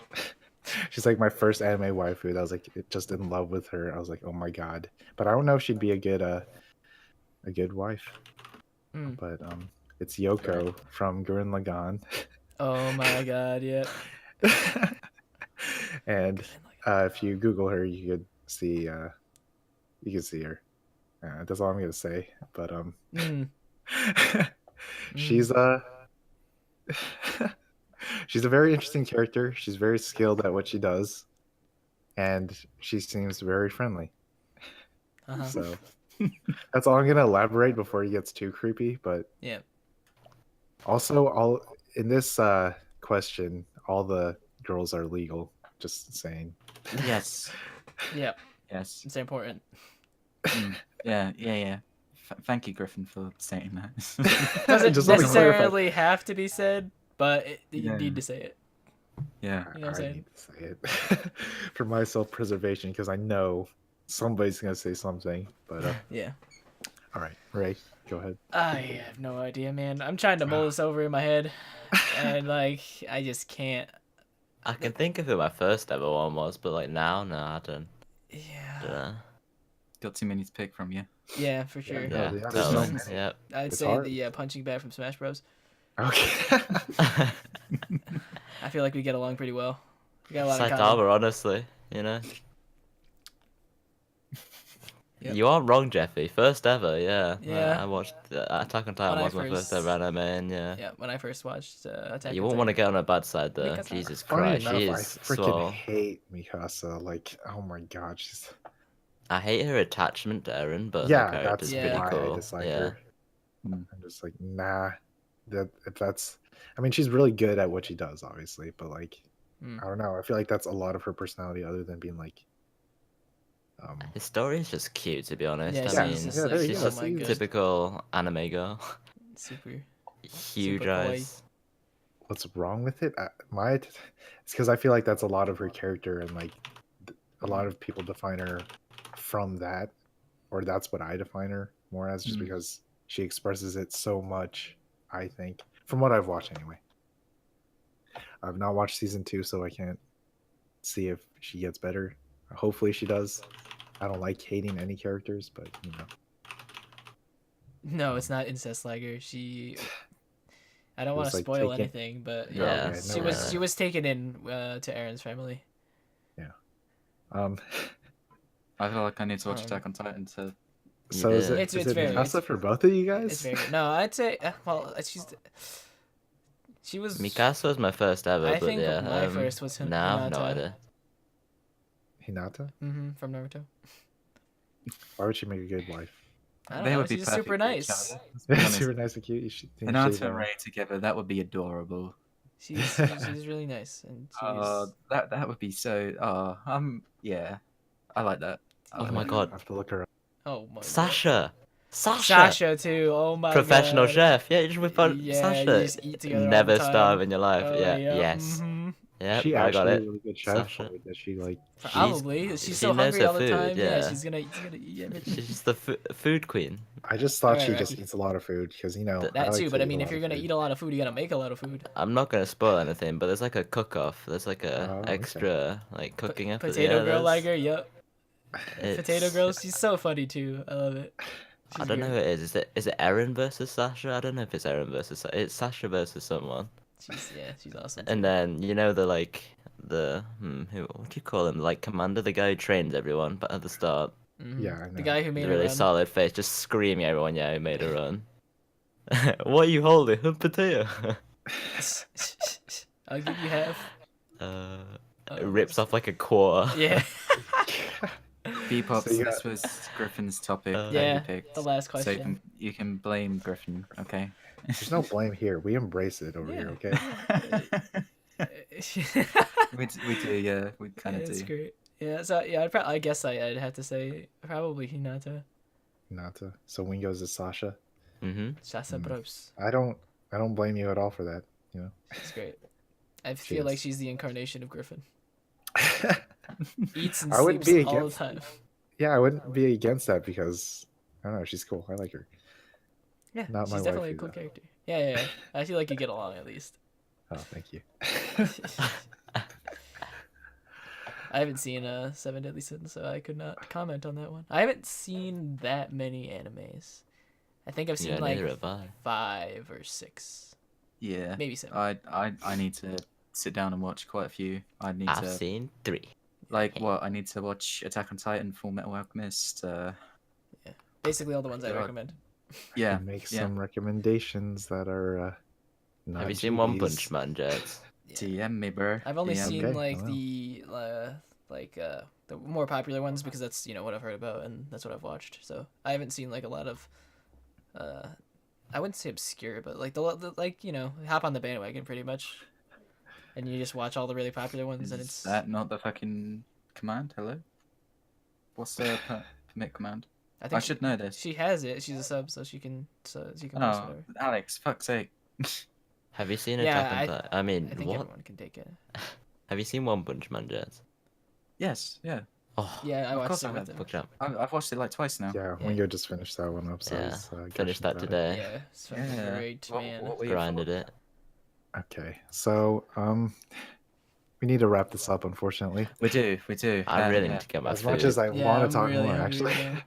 She's like my first anime waifu. That was like just in love with her. I was like, oh my god. But I don't know if she'd be a good wife.
Mm.
But it's Yoko from Gurren Lagann.
Oh my god. Yep.
And if you Google her, you could see her. That's all I'm gonna say. But
Mm.
she's she's a very interesting character. She's very skilled at what she does, and she seems very friendly.
Uh-huh.
So that's all I'm gonna elaborate before he gets too creepy. But
Yeah.
also, all in this question, all the girls are legal. Just saying.
Yes.
Yep.
Yes.
It's important.
Yeah. Thank you, Gryphon, for saying that.
Doesn't
Just let me clarify.
necessarily have to be said, but you
Yeah.
need to say it.
Yeah.
You know what I'm
I
saying?
need to say it for my self-preservation because I know somebody's gonna say something. But
Yeah.
all right, Ray, go ahead.
I have no idea, man. I'm trying to mull this over in my head, and like I just can't.
I can think of who my first ever one was, but like now, no, I don't.
Yeah.
know.
Got too many to pick from you.
Yeah, for sure.
Yeah.
Yeah,
there's no
totally.
mistake.
Yep.
I'd
It's
say
hard.
the punching bag from Smash Bros.
Okay.
I feel like we get along pretty well. We got a lot of common.
Saitama, honestly, you know.
Yep.
You aren't wrong, Jeffy. First ever, yeah.
Yeah.
I watched Attack on Titan
When I
was my first ever anime, and yeah.
Yeah, when I first watched Attack
You
on
won't want to
Titan.
get on her bad side there.
Mikasa.
Jesus
Funny
Christ,
enough,
she
I
is
freaking
swole.
hate Mikasa. Like, oh my god, she's
I hate her attachment to Eren, but
yeah,
her character's
that's
pretty
why
cool.
I dislike
Yeah.
her.
Mm.
I'm just like, nah. That's. I mean, she's really good at what she does, obviously, but like,
Mm.
I don't know. I feel like that's a lot of her personality, other than being like,
His story is just cute, to be honest.
Yeah,
I
she's
mean,
just like,
she's
oh
just
my God.
typical anime girl.
Super.
Huge
Super kawaii.
eyes.
what's wrong with it? It's because I feel like that's a lot of her character, and like, a lot of people define her from that, or that's what I define her more as, just
Mm.
because she expresses it so much. I think, from what I've watched anyway. I've not watched season 2, so I can't see if she gets better. Hopefully she does. I don't like hating any characters, but you know.
No, it's not incest Liger. I don't
It
want
was,
to
like,
spoil
taken-
anything, but
Yeah,
yeah,
okay,
she
no
was
worries.
she was taken in to Aaron's family.
Um,
I feel like I need to watch
Um,
Attack on Titan to.
so
You
is
did.
it,
It's
is it
very-
Mikasa
it's-
for both of you guys?
It's very good. No, I'd say she was.
Mikasa was my first ever,
I
but
think
yeah.
my first was
No, I have no
Hinata.
idea.
Hinata?
From Naruto.
Why would she make a good wife?
I don't
They
know.
would be
She's
perfect
super
for each
nice.
other, let's be honest.
Super nice and cute. You should think
Hinata
she's,
and Ray together, that would be adorable.
She's really nice, and she's.
That would be so. Yeah, I like that. I
Oh
like
my
that.
god.
I have to look her up.
Oh my. God.
Sasha!
Sasha too. Oh my
Professional
God.
chef. Yeah, you just whip out
Yeah,
Sasha.
you just eat together all
Never
the time.
starve in your life.
Oh,
yeah.
yeah,
Yes.
mhm.
Yep.
she
I got
actually
it.
a really good chef,
Sasha.
or does she like?
Probably. She's
she
so
knows
hungry
her
all the
food,
time. Yeah,
yeah.
she's gonna eat everything.
She's the food queen.
I just thought she
Alright,
just
Rocky.
eats a lot of food because you know
That
I
That
like
too,
to
but I
eat a
mean, if
lot
you're
of
gonna
food.
eat a lot of food, you gotta make a lot of food.
I'm not gonna spoil anything, but there's like a cook-off. There's like a
Oh, okay.
extra like cooking episode.
Potato
yeah,
girl
there's-
Liger, yep. Potato
it's-
girl, she's so funny too. I love it.
I
She's
don't know who
weird.
it is. Is it Eren versus Sasha? I don't know if it's Eren versus. It's Sasha versus someone.
She's awesome.
And
too.
then you know what do you call him? Like commander, the guy who trains everyone, but at the start,
Mhm.
Yeah, I
The
know.
guy who
the
made her
really
run.
solid face, just screaming at everyone. Yeah, who made her run. What are you holding? A potato.
I'll give you half.
It rips off like a quarter.
Yeah.
Bebop,
So you
this
got-
was Griffin's topic that
Yeah,
he picked.
the last
So
question.
you can blame Griffin, okay?
There's no blame here. We embrace it over here, okay?
we do, yeah. We kind of
It's
do.
great. Yeah, so yeah, I guess I'd have to say probably Hinata.
Hinata. So Wingo's is Sasha.
Shasa Bros.
I don't blame you at all for that. You know.
She's great. I feel like
is.
she's the incarnation of Gryphon. Eats and
I wouldn't
sleeps
be
all the
against
time.
Yeah, I wouldn't be against that because I don't know. She's cool. I like her.
Yeah,
Not my
she's definitely a
waifu,
cool
though.
character. Yeah. I feel like you get along at least.
Oh, thank you.
I haven't seen Seven Deadly Sins, so I could not comment on that one. I haven't seen that many animes. I think I've seen
Yeah,
like
neither have I.
5 or 6,
Yeah.
maybe 7.
I need to sit down and watch quite a few. I need
I've
to
seen 3.
like what? I need to watch Attack on Titan, Full Metal Alchemist.
Basically all the ones I
God.
recommend.
Yeah.
Make
yeah.
some recommendations that are. Not
Have you seen One
GBs.
Punch Man, JeTz?
DM me, bro.
I've only
DM me.
seen
Okay,
like
wow.
the more popular ones because that's what I've heard about and that's what I've watched. So I haven't seen like a lot of I wouldn't say obscure, but like the like hop on the bandwagon pretty much, and you just watch all the really popular ones and
Is
it's
that not the fucking command? Hello? What's the permit command?
I
I
think
should know this.
she has it. She's a sub, so she can watch
Oh,
whatever.
Alex, fuck's sake.
Have you seen
Yeah,
Attack on Titan? I mean,
I think
what?
everyone can take it.
Have you seen One Punch Man, JeTz?
Yes, yeah.
Oh,
Yeah, I
Of
watched
course
it
I
with
have.
them.
fucked up.
I've watched it like twice now.
Yeah,
Yeah.
Wingo just finished that one up. So I
Yeah,
was,
finished
gushing
that
about it.
today.
Yeah, it's fucking
Yeah.
great,
What-
man.
what were you
Grinded
for?
it.
Okay, so we need to wrap this up. Unfortunately,
We do.
I really
yeah.
need to get my
as
food.
much as I
Yeah,
want
I'm
to talk
really
more,
hungry
actually.
right now.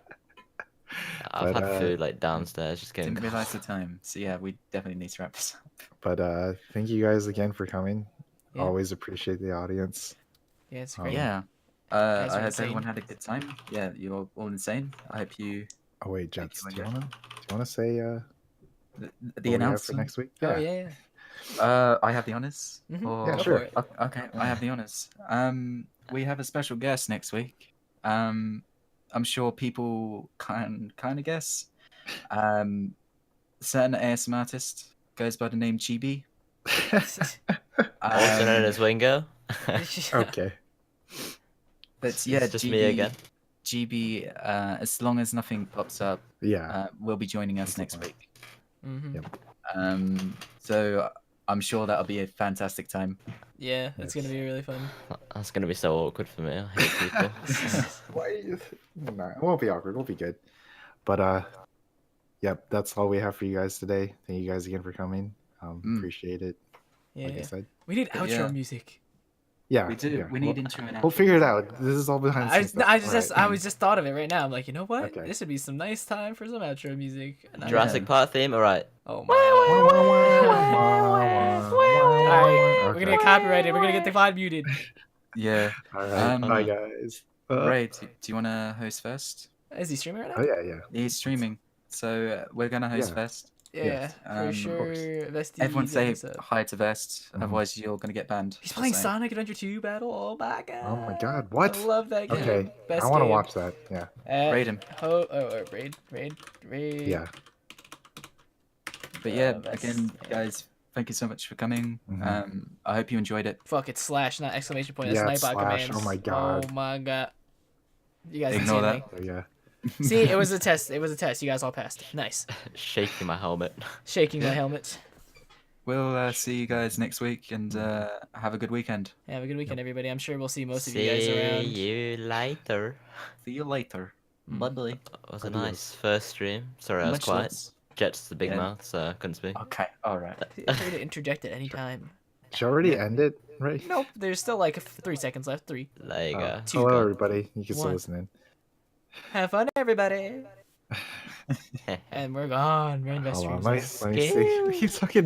I've
But,
had food like downstairs, just getting.
Didn't realize the time. So yeah, we definitely need to wrap this up.
But thank you guys again for coming.
Yeah.
Always appreciate the audience.
Yeah, it's great.
Yeah.
Guys
I
are
hope
insane.
everyone had a good time. Yeah, you're all insane. I hope you
Oh wait,
Thank
JeTz,
you,
do you
Wingo.
wanna say
the
what we have for
announcement.
next week?
Oh
Yeah.
yeah.
I have the honors.
Mhm.
Or...
Yeah,
Go
sure.
for it.
Okay, I have the honors. We have a special guest next week. I'm sure people can kind of guess. Certain ASM artist goes by the name Gibi.
Also known as Wingo.
Okay.
But yeah,
It's just me again.
GB, as long as nothing pops up,
Yeah.
will be joining us
That's
next
fine.
week.
Mm-hmm.
Yep.
So I'm sure that'll be a fantastic time.
Yeah, it's gonna
Yes.
be really fun.
That's gonna be so awkward for me. I hate people.
Why? No, it won't be awkward. We'll be good. But yep, that's all we have for you guys today. Thank you guys again for coming. Appreciate it.
Yeah.
Like I said.
We need
But
outro
yeah.
music.
Yeah.
We do.
Yeah.
We need intro and
We'll
outro.
figure it out. This is all behind the
I
scenes stuff.
I
Alright.
was just thought of it right now. I'm like, you know what?
Okay.
This would be some nice time for some outro music. And I-
Jurassic Park theme, alright.
Oh my god. Alright, we're
Okay.
gonna get copyrighted. We're gonna get the VOD muted.
Yeah.
All right. Bye,
Um,
guys.
Ray, do you want to host first?
Is he streaming right
Oh
now?
yeah.
He's streaming, so we're gonna host
Yeah.
first.
Yeah,
Yes,
for
of
sure.
course.
Vesty,
Everyone say
hit us up.
hi to Vest,
Mhm.
otherwise you're gonna get banned.
He's
Just
playing
saying.
Sonic Adventure 2 Battle. Oh my god.
Oh my god. What?
I love that game.
Okay.
Best
I want to
game.
watch that. Yeah.
Raid him.
Raid.
Yeah.
But yeah,
Vest.
again, guys, thank you so much for coming.
Mhm.
I hope you enjoyed it.
Fuck, it's slash, not exclamation point.
Yeah,
That's
it's
Nightbot
slash.
commands.
Oh my god.
Oh my god. You guys
Ignore
can see
that.
So, yeah.
me. See, it was a test. It was a test. You guys all passed. Nice.
Shaking my helmet.
Shaking my helmet.
We'll see you guys next week, and have a good weekend.
Have a good weekend, everybody. I'm sure we'll see most of you guys around.
See you later.
See you later.
Mm.
Bye bye.
It was a
Adios.
nice first stream. Sorry, I was
Much
quiet.
less.
JeTz the big
Yeah.
mouth, so I couldn't speak.
Okay, alright.
Feel free to interject at any time.
Did you already end it? Right?
Nope, there's still like 3 seconds left. 3.
There you
Oh,
go.
Two.
hello, everybody. You can still
One.
listen in.
Have fun, everybody. And we're gone. We're in
Hold on.
Vestrums.
Let me see. He's fucking